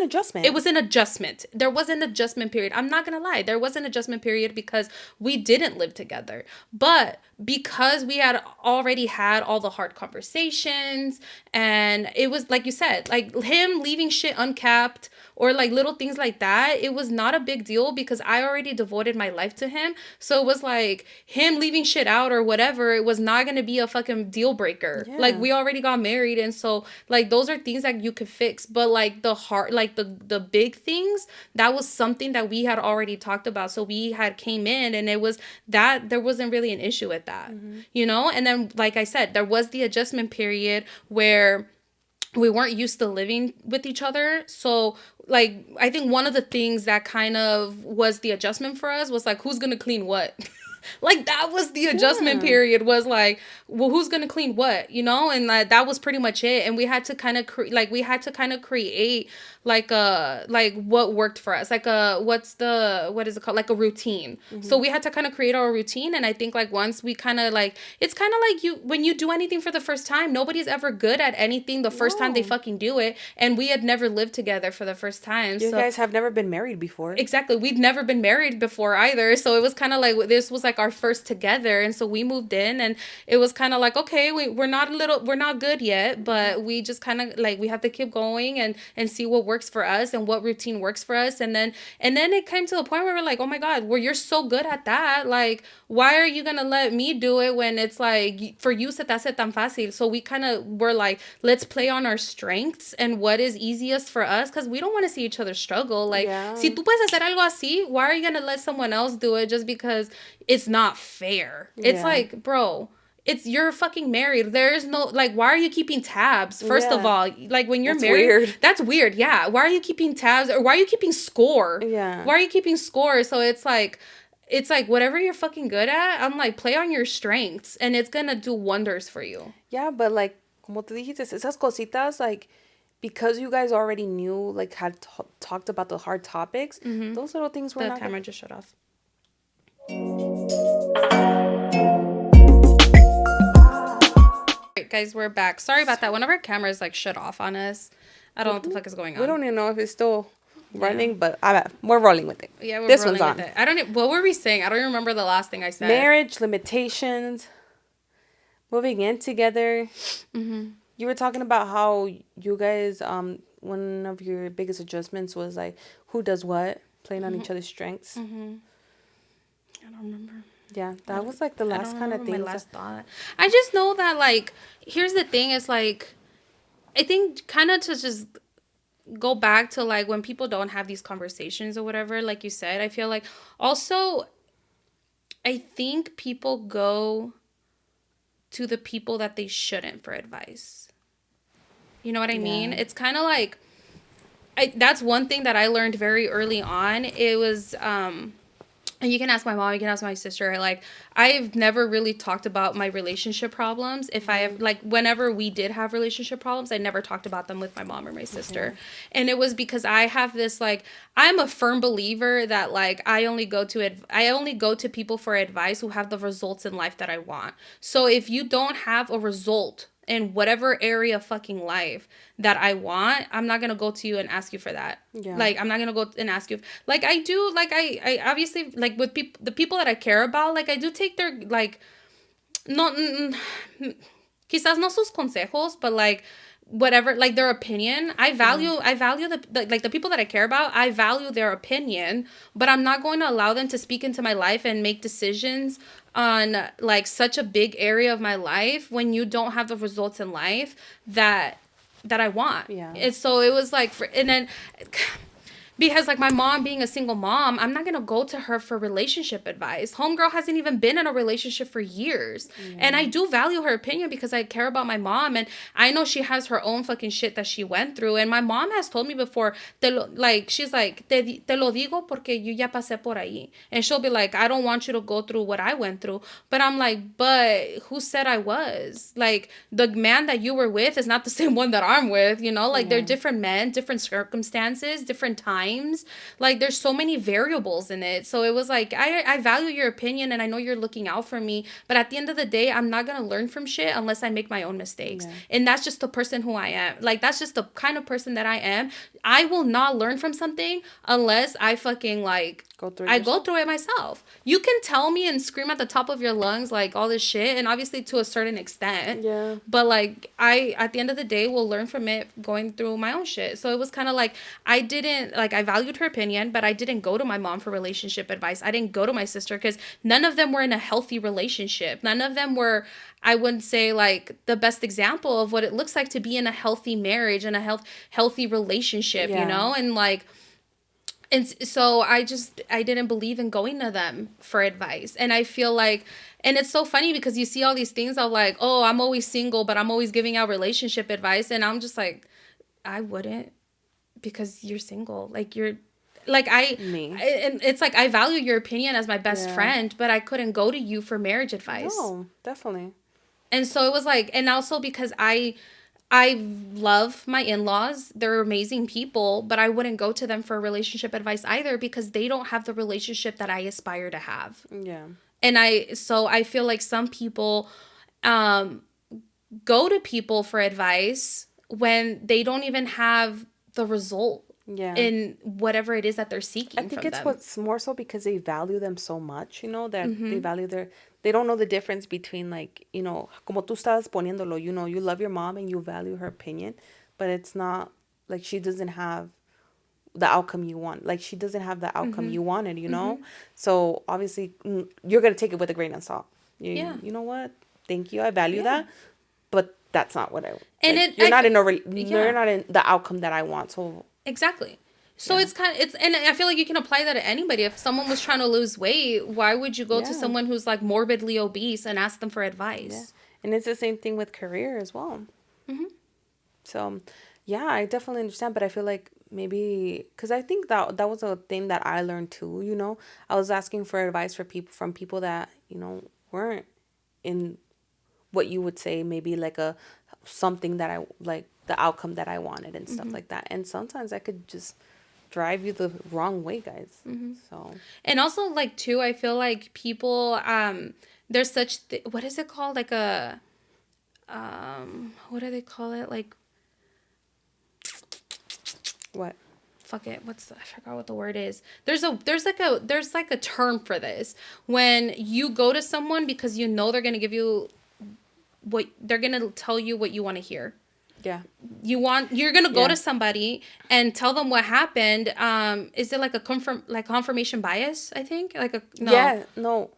adjustment. It was an adjustment. There was an adjustment period. I'm not gonna lie, there was an adjustment period because we didn't live together. But because we had already had all the hard conversations, and it was like you said, like him leaving shit uncapped or like little things like that, it was not a big deal because I already devoted my life to him. So it was like him leaving shit out or whatever, it was not going to be a fucking deal breaker. Yeah. Like we already got married, and so like those are things that you could fix. But like the hard, like the big things, that was something that we had already talked about. So we had came in, and it was that there wasn't really an issue with that, And then, like I said, there was the adjustment period where we weren't used to living with each other. So like, I think one of the things that kind of was the adjustment for us was like, who's going to clean what? Like that was the adjustment period, was like, well, who's going to clean what, And that was pretty much it. And we had to kind of create like what worked for us, like what is it called, like a routine. So we had to kind of create our routine. And I think like once we kind of like, it's kind of like you when you do anything for the first time, nobody's ever good at anything the first time they No. fucking do it. And we had never lived together for the first time. You So guys have never been married before. exactly, we'd never been married before either, so it was kind of like this was like our first together. And so we moved in, and it was kind of like, okay, we're not good yet, but we just kind of like we have to keep going and see what works for us and what routine works for us. And then it came to the point where we're like, oh my god, well, you're so good at that, like why are you gonna let me do it when it's like for you se te hace tan fácil? So we kind of were like, let's play on our strengths and what is easiest for us, because we don't want to see each other struggle. Like, Yeah. si tú puedes hacer algo así, why are you gonna let someone else do it just because it's not fair? It's Yeah. like, bro, you're fucking married. There is no, like, why are you keeping tabs? First of Yeah. all, like when you're That's married, weird. that's weird. Yeah. Why are you keeping tabs, or why are you keeping score? Yeah. Why are you keeping score? So it's like whatever you're fucking good at, I'm like, play on your strengths and it's gonna do wonders for you. Yeah, but like, como te dijiste, esas cositas, like, because you guys already knew, like, had talked about the hard topics, those little things were The not. camera just shut off. Alright, guys, we're back. Sorry about that. One of our cameras like shut off on us. I don't know what the fuck is going on. We don't even know if it's still running, but we're rolling with it. Yeah, we're this rolling one's with on. it. I don't. What were we saying? I don't even remember the last thing I said. Marriage limitations, moving in together. You were talking about how you guys, one of your biggest adjustments was like who does what, playing on each other's strengths. I don't remember. Yeah, that was like the last kind of thing. My last thought. I just know that like, here's the thing. Is like, I think kind of to just go back to like when people don't have these conversations or whatever, like you said, I feel like also, I think people go to the people that they shouldn't for advice. You know what I mean? Yeah. It's kind of like, that's one thing that I learned very early on. It was, and you can ask my mom, you can ask my sister. Like, I've never really talked about my relationship problems. If I have, like, whenever we did have relationship problems, I never talked about them with my mom or my sister. And it was because I have this, like, I'm a firm believer that, like, I only go to people for advice who have the results in life that I want. So if you don't have a result in whatever area of fucking life that I want, I'm not gonna go to you and ask you for that. Yeah. Like, I'm not gonna go and ask you. Like, I do, like, I obviously, like, with the people that I care about, like, I do take their, like, no, quizás no sus consejos, but, like, whatever, like, their opinion. I value the people that I care about, I value their opinion, but I'm not going to allow them to speak into my life and make decisions on like such a big area of my life when you don't have the results in life that I want. Yeah. And so it was like, and then because like my mom being a single mom, I'm not gonna go to her for relationship advice. Homegirl hasn't even been in a relationship for years. And I do value her opinion because I care about my mom, and I know she has her own fucking shit that she went through. And my mom has told me before, she's like, te lo digo porque yo ya pasé por ahí. And she'll be like, I don't want you to go through what I went through. But I'm like, but who said I was? Like, the man that you were with is not the same one that I'm with, you know? Like, they're different men, different circumstances, different times. Like, there's so many variables in it. So it was like, I value your opinion and I know you're looking out for me, but at the end of the day, I'm not gonna learn from shit unless I make my own mistakes. And that's just the person who I am. Like, that's just the kind of person that I am. I will not learn from something unless I fucking like go through it myself. You can tell me and scream at the top of your lungs like all this shit, and obviously to a certain extent. Yeah. But like, I at the end of the day will learn from it going through my own shit. So it was kind of like, I valued her opinion, but I didn't go to my mom for relationship advice. I didn't go to my sister because none of them were in a healthy relationship. None of them were, I wouldn't say, like, the best example of what it looks like to be in a healthy marriage and a healthy relationship, you know? And like, and so I didn't believe in going to them for advice. And I feel like, and it's so funny because you see all these things of like, oh, I'm always single, but I'm always giving out relationship advice. And I'm just like, I wouldn't, because you're single. Like, you're like, and it's like, I value your opinion as my best friend, but I couldn't go to you for marriage advice. No, definitely. And so it was like, and also because I I love my in-laws. They're amazing people, but I wouldn't go to them for relationship advice either because they don't have the relationship that I aspire to have. Yeah. And I feel like some people um go to people for advice when they don't even have the result Yeah. in whatever it is that they're I seeking think from it's them. what's more so because they value them so much, that they Mhm. value they don't know the difference between, like, como tú estabas poniéndolo, you love your mom and you value her opinion, but it's not like she doesn't have the outcome you want. Like, she doesn't have the outcome Mhm. you wanted, Mhm. So obviously, you're going to take it with a grain of salt. Yeah. You know what? Thank you. I value Yeah. that, but that's not what I And like. it I You're yeah. not in the outcome that I want. So, Exactly. So yeah. it's kind of it's and I feel like you can apply that to anybody. If someone was trying to lose weight, why would you go to Yeah. someone who's like morbidly obese and ask them for Yeah. advice? And it's the same thing with career as well. Mhm. So, yeah, I definitely understand, but I feel like maybe because I think that was a thing that I learned too. I was asking for advice for people from people that weren't in what you would say maybe like a something that I like the outcome that I wanted and stuff Mhm. like that. And sometimes I could just drive you the wrong way, guys. Mhm. So And also like too, I feel like people there's what is it called? Like a what do they call it? Like what? fuck it, I forgot what the word is. There's like a term for this. When you go to someone because you know they're going to give you what they're going to tell you what you want to hear. Yeah. You're gonna go Yeah. to somebody and tell them what happened. Is it like a confirmation bias? I think like a no. Yeah. No.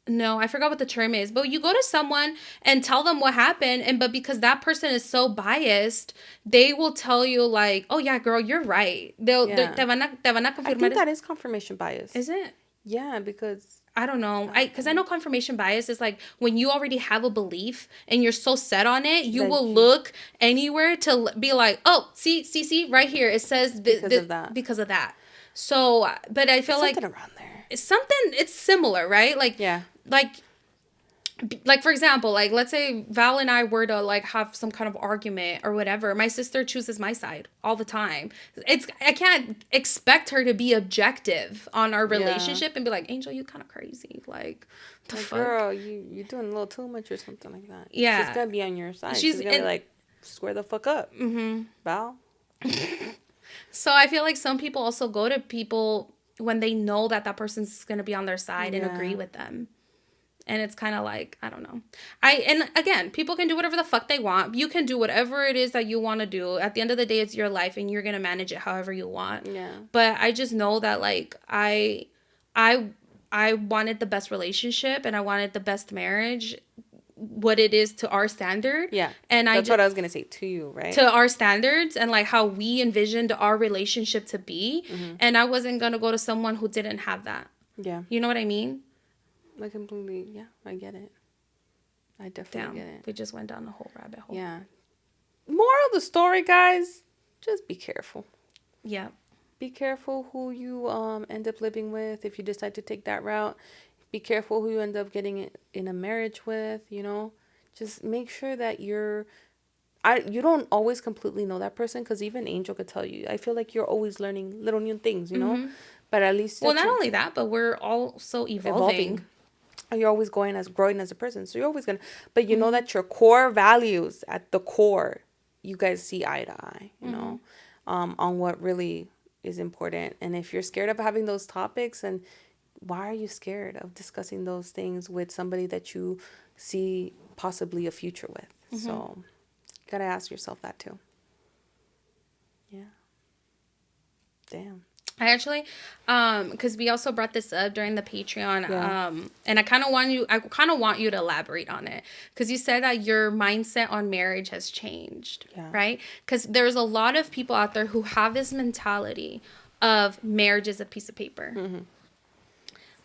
No, I forgot what the term is. But you go to someone and tell them what happened, and but because that person is so biased, they will tell you like, "Oh yeah, girl, you're right." Yeah. Te van a I think confirmar. that is confirmation bias. Is it? Yeah, because I don't know. Because I uh, know confirmation bias is like when you already have a belief and you're so set on it, you will that you look anywhere to be like, "Oh, see, right here it says because of that. because of that." So, but I feel It's something like around there. it's similar, right? Yeah. Like like for example, like let's say Val and I were to like have some kind of argument or whatever. My sister chooses my side all the time. I can't expect her to be objective on our Yeah. relationship and be like, Angel, you kind of crazy. Like the Like, fuck. girl, you doing a little too much or something like that. She's Yeah. gonna be on your side. She's She's gonna be and like, square the fuck up, hmm Val. so I feel like some people also go to people when they know that that person's going to be on their side and agree Yeah. with them. And it's kind of like, I don't know. And again, people can do whatever the fuck they want. You can do whatever it is that you want to do. At the end of the day, it's your life and you're going to manage it however you want. Yeah. But I just know that like I I wanted the best relationship and I wanted the best marriage, what it is to our standard. Yeah. And I That's just what I was gonna say to you, right? to our standards and like how we envisioned our relationship to be. Mm-hmm. And I wasn't going to go to someone who didn't have that. Yeah. You know what I mean? I completely. Yeah, I get it. I definitely Damn, get it. we just went down the whole rabbit hole. Yeah. Moral of the story, guys. Just be careful. Yeah. Be careful who you end up living with if you decide to take that route. Be careful who you end up getting in a marriage with. Just make sure that you don't always completely know that person because even Angel could tell you. I feel like you're always learning little new things, Mm-hmm. but at least Well, that not you're only that, but we're also evolving. evolving. You're always growing as a person. So you're always gonna, but you know Mm-hmm. that your core values at the core, you guys see eye to eye, Mm-hmm. on what really is important. And if you're scared of having those topics, and why are you scared of discussing those things with somebody that you see possibly a future with? Mm-hmm. So, you gotta ask yourself that too. Yeah. Damn. I actually, because we also brought this up during the Patreon, Yeah. and I kind of want you to elaborate on it because you said that your mindset on marriage has changed, Yeah. right? Because there's a lot of people out there who have this mentality of marriage is a piece of paper. Mm-hmm.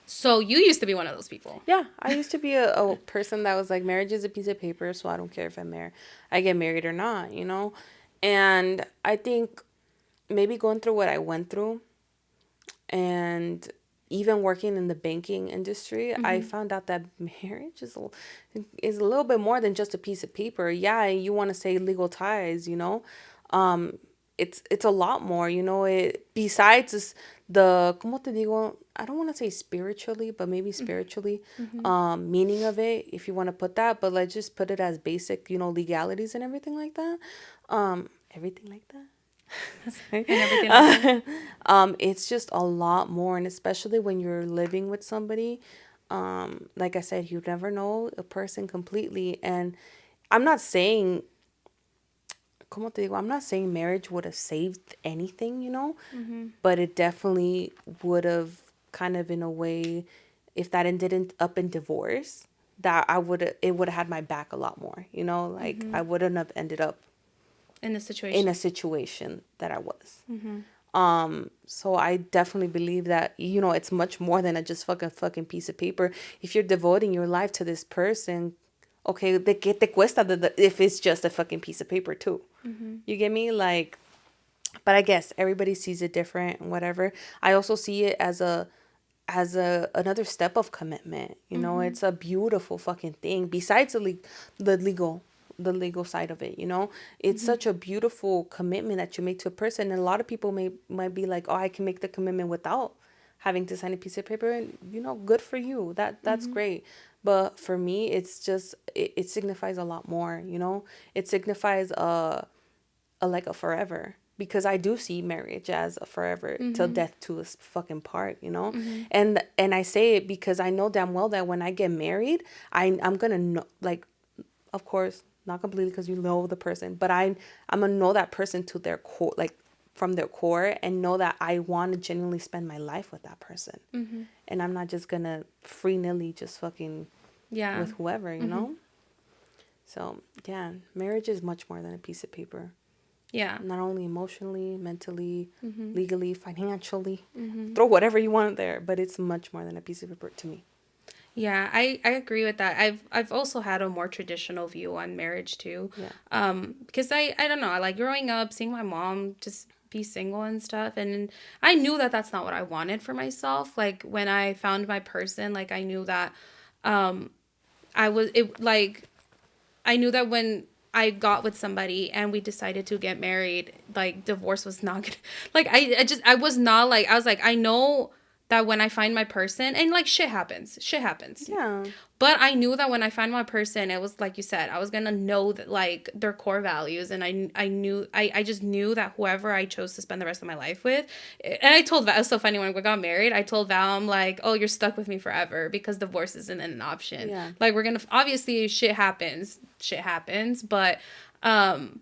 So you used to be one of those people. Yeah, I used to be a person that was like, marriage is a piece of paper, so I don't care if I get married or not. And I think maybe going through what I went through and even working in the banking industry, I Mm-hmm. found out that marriage is a little bit more than just a piece of paper. Yeah, you want to say legal ties, you know, um, it's a lot more, you know. It besides the como te digo, I don't want to say spiritually, but maybe spiritually, Mm-hmm. meaning of it, if you want to put that. But let's just put it as basic, you know, legalities and everything like that. Everything like that. Sorry. And everything like that. It's just a lot more, and especially when you're living with somebody, like I said, you never know a person completely. And I'm not saying, como te digo, I'm not saying marriage would have saved anything, you know, Mm-hmm. but it definitely would have kind of in a way, if that ended up in divorce, that it would have had my back a lot more, you know, like Mm-hmm. I wouldn't have ended up In the in a situation. situation that I was. Mm-hmm. So I definitely believe that, you know, it's much more than a just fucking piece of paper. If you're devoting your life to this person, okay, de que te cuesta if it's just a fucking piece of paper too. Mm-hmm. You get me? Like, but I guess everybody sees it different and whatever. I also see it as a another step of commitment. You know, Mm-hmm. it's a beautiful fucking thing. Besides the legal the legal side of it, you know, it's Mm-hmm. such a beautiful commitment that you make to a person. And a lot of people might be like, oh, I can make the commitment without having to sign a piece of paper, and you know, good for you. That's Mm-hmm. great. But for me, it's just it signifies a lot more. You know, it signifies a like a forever, because I do see marriage as a forever till Mm-hmm. death to us fucking part, you know. Mm-hmm. And I say it because I know damn well that when I get married, I'm gonna know, like, of course not completely because you know the person, but I'm gonna know that person to their core, like from their core, and know that I want to genuinely spend my life with that person, Mm-hmm. and I'm not just gonna free nilly just fucking Yeah. with whoever, you Mm-hmm. know. So yeah, marriage is much more than a piece of paper, Yeah. not only emotionally, mentally, Mm-hmm. legally, financially. Mm-hmm. Throw whatever you want there, but it's much more than a piece of paper to me. Yeah, I agree with that. I've also had a more traditional view on marriage too. Yeah. Because I don't know, I like growing up seeing my mom just be single and stuff, and I knew that that's not what I wanted for myself. Like when I found my person, like I knew that um I was it like I knew that when I got with somebody and we decided to get married, like divorce was not gonna like I was not like I was like I know that when I find my person, and like shit happens. Shit happens. Yeah. But I knew that when I find my person, it was like you said, I was gonna know that like their core values, and I just knew that whoever I chose to spend the rest of my life with, and I told Val, it was so funny when we got married. I told Val, I'm like, oh, you're stuck with me forever because divorce isn't an option. Yeah. Like we're gonna obviously shit happens, but um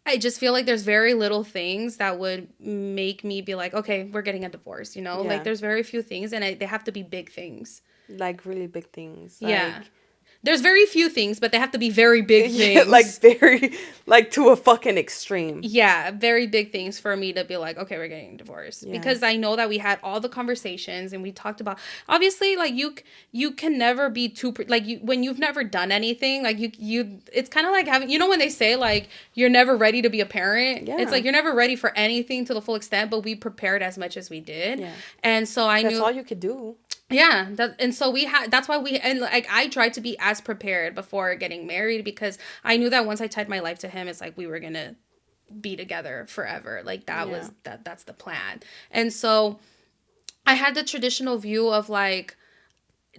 I just feel like there's very little things that would make me be like, okay, we're getting a divorce, you know? Like Yeah. there's very few things, and they have to be big things. Like really big things. Yeah. Like There's very few things, but they have to be very big yeah, like things. very like to a fucking extreme. Yeah, very big things for me to be like, okay, we're getting divorced, Yeah. because I know that we had all the conversations and we talked about, obviously, like you can never be too like you when you've never done anything, like you it's kind of like having, you know, when they say like you're never ready to be a parent, it's Yeah. like you're never ready for anything to the full extent, but we prepared as much as we did. Yeah. And so I That's knew, all you could do. yeah, and so we had, that's why we, and like I tried to be as prepared before getting married, because I knew that once I tied my life to him, it's like we were gonna be together forever. Like that Yeah. was that's the plan. And so I had the traditional view of like,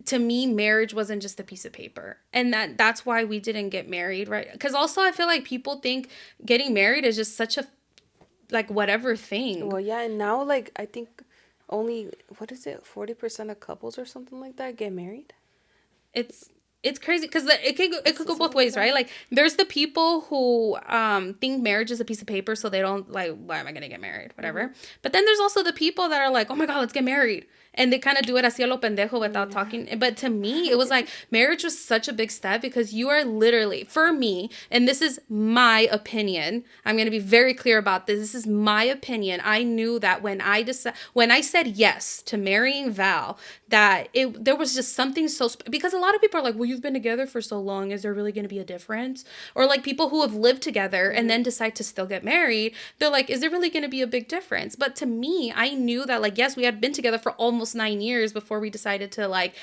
to me marriage wasn't just a piece of paper, and that's why we didn't get married, right? Because also I feel like people think getting married is just such a like whatever thing. Well, yeah, and now like I think only what is it, 40% of couples or something like that get married. it's it's crazy because it could go both Something like ways, right? that. Like there's the people who think marriage is a piece of paper, so they don't like, why am I gonna get married, Mm-hmm. whatever. But then there's also the people that are like, oh my god, let's get married, and they kind of do it así a lo pendejo without Yeah. talking. But to me it was like marriage was such a big step, because you are literally, for me, and this is my opinion, I'm gonna be very clear about this is my opinion. I knew that when I said yes to marrying Val, that there was just something so because a lot of people are like, well, you've been together for so long, is there really going to be a difference? Or like people who have lived together and Mm-hmm. then decide to still get married, they're like, is there really going to be a big difference? But to me, I knew that like, yes, we had been together for almost almost 9 years before we decided to like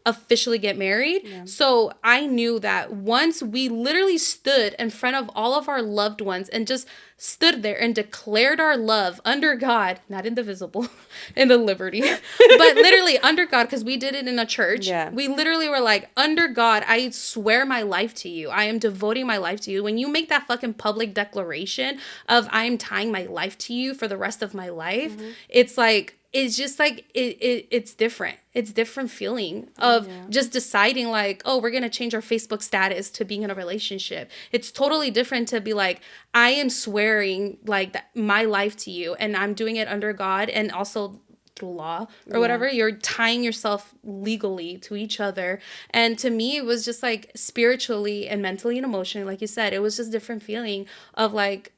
officially get married. Yeah. So I knew that once we literally stood in front of all of our loved ones and just stood there and declared our love under God, not indivisible, in the liberty, but literally under God, because we did it in a church. Yeah. We literally were like, under God, I swear my life to you. I am devoting my life to you. When you make that fucking public declaration of I am tying my life to you for the rest of my life, it's like, it's just like it's different. It's different feeling of just deciding like, oh, we're gonna change our Facebook status to being in a relationship. It's totally different to be like, I am swearing like my life to you, and I'm doing it under God and also through law or whatever. You're tying yourself legally to each other. And to me, it was just like spiritually and mentally and emotionally, like you said, it was just different feeling of like,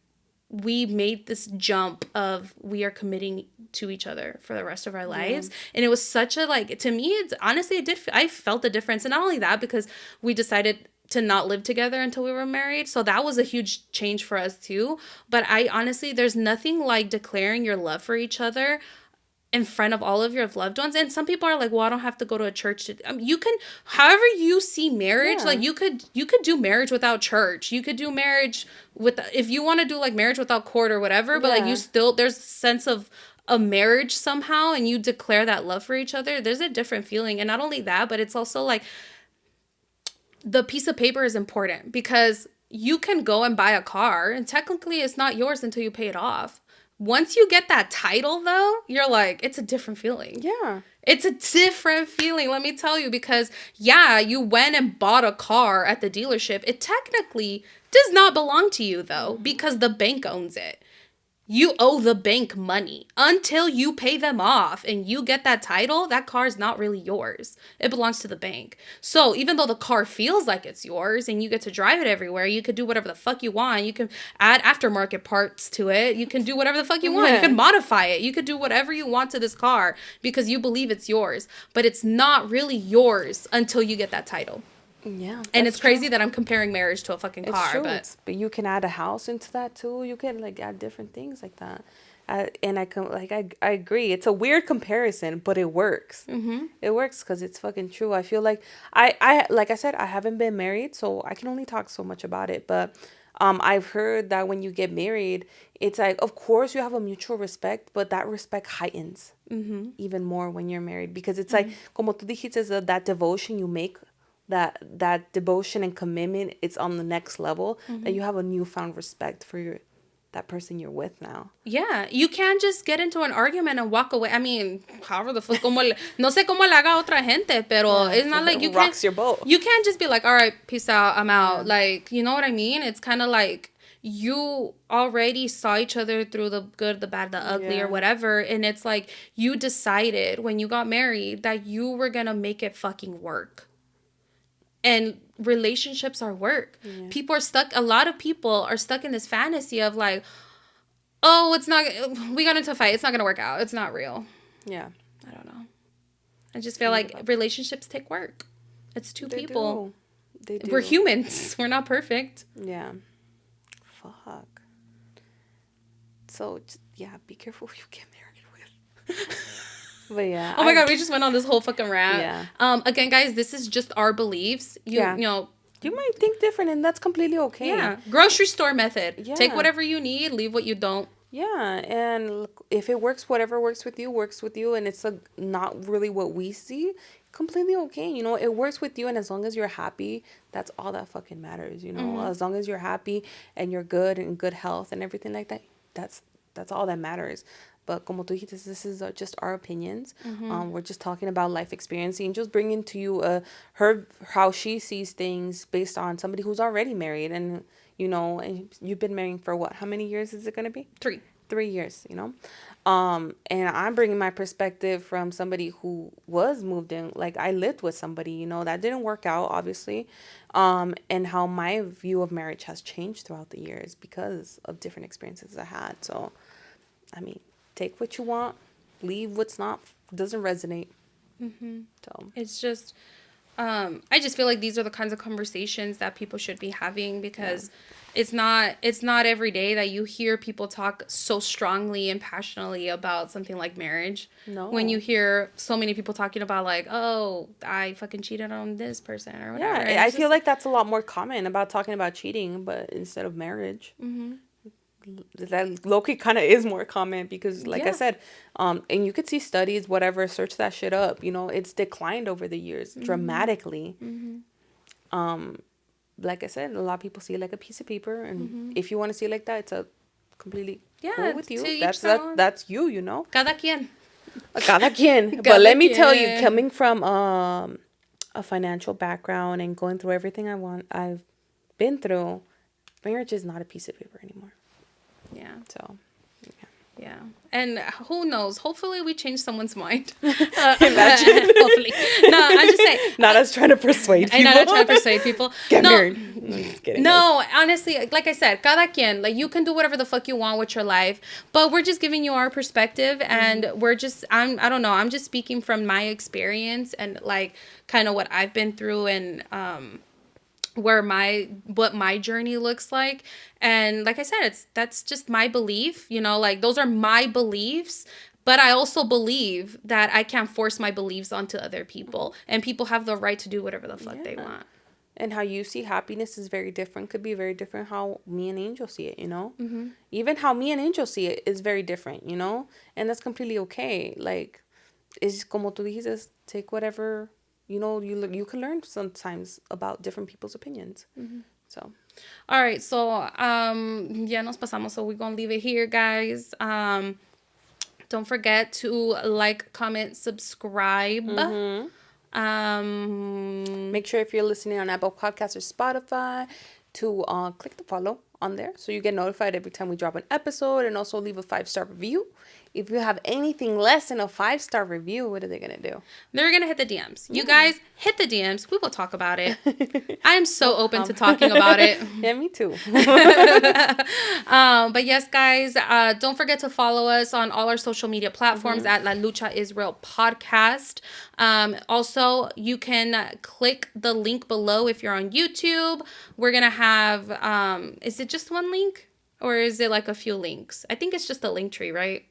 we made this jump of we are committing to each other for the rest of our lives. And it was such a like, to me, it's honestly, I felt the difference. And not only that, because we decided to not live together until we were married. So that was a huge change for us too. But I honestly, there's nothing like declaring your love for each other in front of all of your loved ones. And some people are like, well, I don't have to go to a church to, you can, however you see marriage, like you could do marriage without church. You could do marriage with, if you want to do like marriage without court or whatever, but like you still, there's a sense of a marriage somehow, and you declare that love for each other. There's a different feeling. And not only that, but it's also like the piece of paper is important, because you can go and buy a car and technically it's not yours until you pay it off. Once you get that title, though, you're like, it's a different feeling. Yeah. It's a different feeling, let me tell you, because, yeah, you went and bought a car at the dealership. It technically does not belong to you, though, because the bank owns it. You owe the bank money until you pay them off and you get that title. That car is not really yours. It belongs to the bank. So even though the car feels like it's yours and you get to drive it everywhere, you could do whatever the fuck you want. You can add aftermarket parts to it. You can do whatever the fuck you want. You can modify it. You could do whatever you want to this car because you believe it's yours. But it's not really yours until you get that title. Yeah. And it's crazy that I'm comparing marriage to a fucking car. It's true. But you can add a house into that too. You can like add different things like that. And I agree. It's a weird comparison, but it works. It works because it's fucking true. I feel like I like I said, I haven't been married, so I can only talk so much about it. But I've heard that when you get married, it's like, of course you have a mutual respect, but that respect heightens even more when you're married, because it's like, como tú dijiste, that devotion you make, that devotion and commitment, it's on the next level, that you have a newfound respect for that person you're with now. Yeah, you can't just get into an argument and walk away. I mean, however the fuck, no sé cómo le haga otra gente, pero it's not like you rocks your boat. You can't just be like, all right, peace out, I'm out. Like, you know what I mean? It's kind of like you already saw each other through the good, the bad, the ugly, or whatever. And it's like you decided when you got married that you were going to make it fucking work. And relationships are work. People are stuck. A lot of people are stuck in this fantasy of like, oh, it's not, we got into a fight. It's not going to work out. It's not real. Yeah. I don't know. I just feel like relationships take work. It's two people. They do. We're humans. We're not perfect. Yeah. Fuck. So, just, yeah, be careful who you get married with. But yeah. Oh my God, we just went on this whole fucking rant. Yeah. Again, guys, this is just our beliefs. You know. You might think different, and that's completely okay. Yeah. Grocery store method. Yeah. Take whatever you need, leave what you don't. Yeah, and look, if it works, whatever works with you, and it's not really what we see, completely okay. You know, it works with you, and as long as you're happy, that's all that fucking matters. You know, as long as you're happy and you're good and good health and everything like that, that's all that matters. But como tú dijiste, this is just our opinions. We're just talking about life experience and just bringing to you how she sees things based on somebody who's already married. And, you know, and you've been married for what? How many years is it going to be? 3. 3 years, you know. And I'm bringing my perspective from somebody who was moved in. Like, I lived with somebody, you know, that didn't work out, obviously. And how my view of marriage has changed throughout the years because of different experiences I had. So, I mean, take what you want, leave what's not, doesn't resonate. So it's just, I just feel like these are the kinds of conversations that people should be having because it's not every day that you hear people talk so strongly and passionately about something like marriage. No. When you hear so many people talking about like, oh, I fucking cheated on this person or whatever. Yeah, And I it's feel just like that's a lot more common about talking about cheating, but instead of marriage. mm-hmm. That low-key kind of is more common because like I Yeah. said, and you could see studies, whatever, search that shit up, it's declined over the years dramatically. Mm-hmm. Like I said, a lot of people see it like a piece of paper, and Mm-hmm. if you want to see it like that, it's a completely cool Yeah, with to you. each their own. That's you. Cada quien. Cada quien. But Cada let me tell you, quien. coming from a financial background and going through everything I've been through, marriage is not a piece of paper anymore. Yeah. So, Yeah. And who knows? Hopefully we change someone's mind. Imagine. Hopefully. No, I'm just saying. not us trying to persuade people. I'm not trying to persuade people. Get No. married. I'm just kidding. No, honestly, like I said, cada quien. Like, you can do whatever the fuck you want with your life, but we're just giving you our perspective, and we're just, I don't know, I'm just speaking from my experience and like kind of what I've been through, and what my journey looks like. And like I said, that's just my belief, like those are my beliefs. But I also believe that I can't force my beliefs onto other people, and people have the right to do whatever the fuck they want. And how you see happiness is very different. Could be very different how me and Angel see it, Mm-hmm. Even how me and Angel see it is very different, And that's completely okay. Like, it's como tú dices, take whatever, you can learn sometimes about different people's opinions. Mm-hmm. So. All right. So, ya nos pasamos. So we're going to leave it here, guys. Don't forget to like, comment, subscribe. Mm-hmm. Make sure if you're listening on Apple Podcasts or Spotify to click the follow on there so you get notified every time we drop an episode, and also leave a 5-star review. If you have anything less than a 5-star review, what are they gonna do? They're gonna hit the DMs. You guys hit the DMs. We will talk about it. I'm so open to talking about it. Yeah, me too. But yes, guys, don't forget to follow us on all our social media platforms at La Lucha Israel Podcast. Also, you can click the link below if you're on YouTube. We're gonna have is it just one link, or is it like a few links? I think it's just a link tree, right?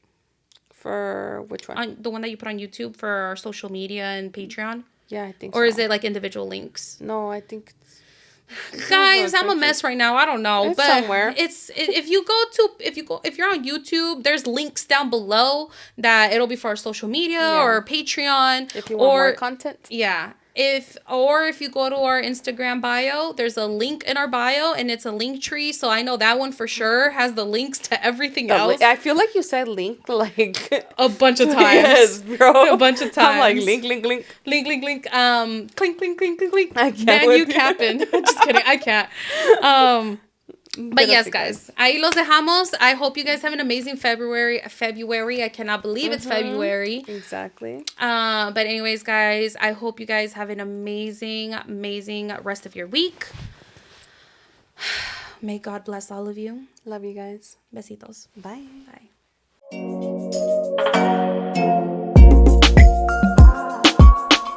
For which one? On the one that you put on YouTube for our social media and Patreon? Yeah, I think so. Or is so. it like individual links? No, I think Guys, I'm a mess right now. I don't know, it's but somewhere. If you're on YouTube, there's links down below that it'll be for our social media or Patreon. If you want more content. Yeah. If you go to our Instagram bio, there's a link in our bio, and it's a link tree. So I know that one for sure has the links to everything else. I feel like you said link like a bunch of times. Yes, bro. A bunch of times. I'm like link. Clink, clink, clink, clink. I can't. Man, you capping. Just kidding. I can't. But yes, guys, ahí los dejamos. I hope you guys have an amazing February. I cannot believe it's February. Exactly. But anyways, guys, I hope you guys have an amazing, amazing rest of your week. May God bless all of you. Love you guys. Besitos. Bye. Bye.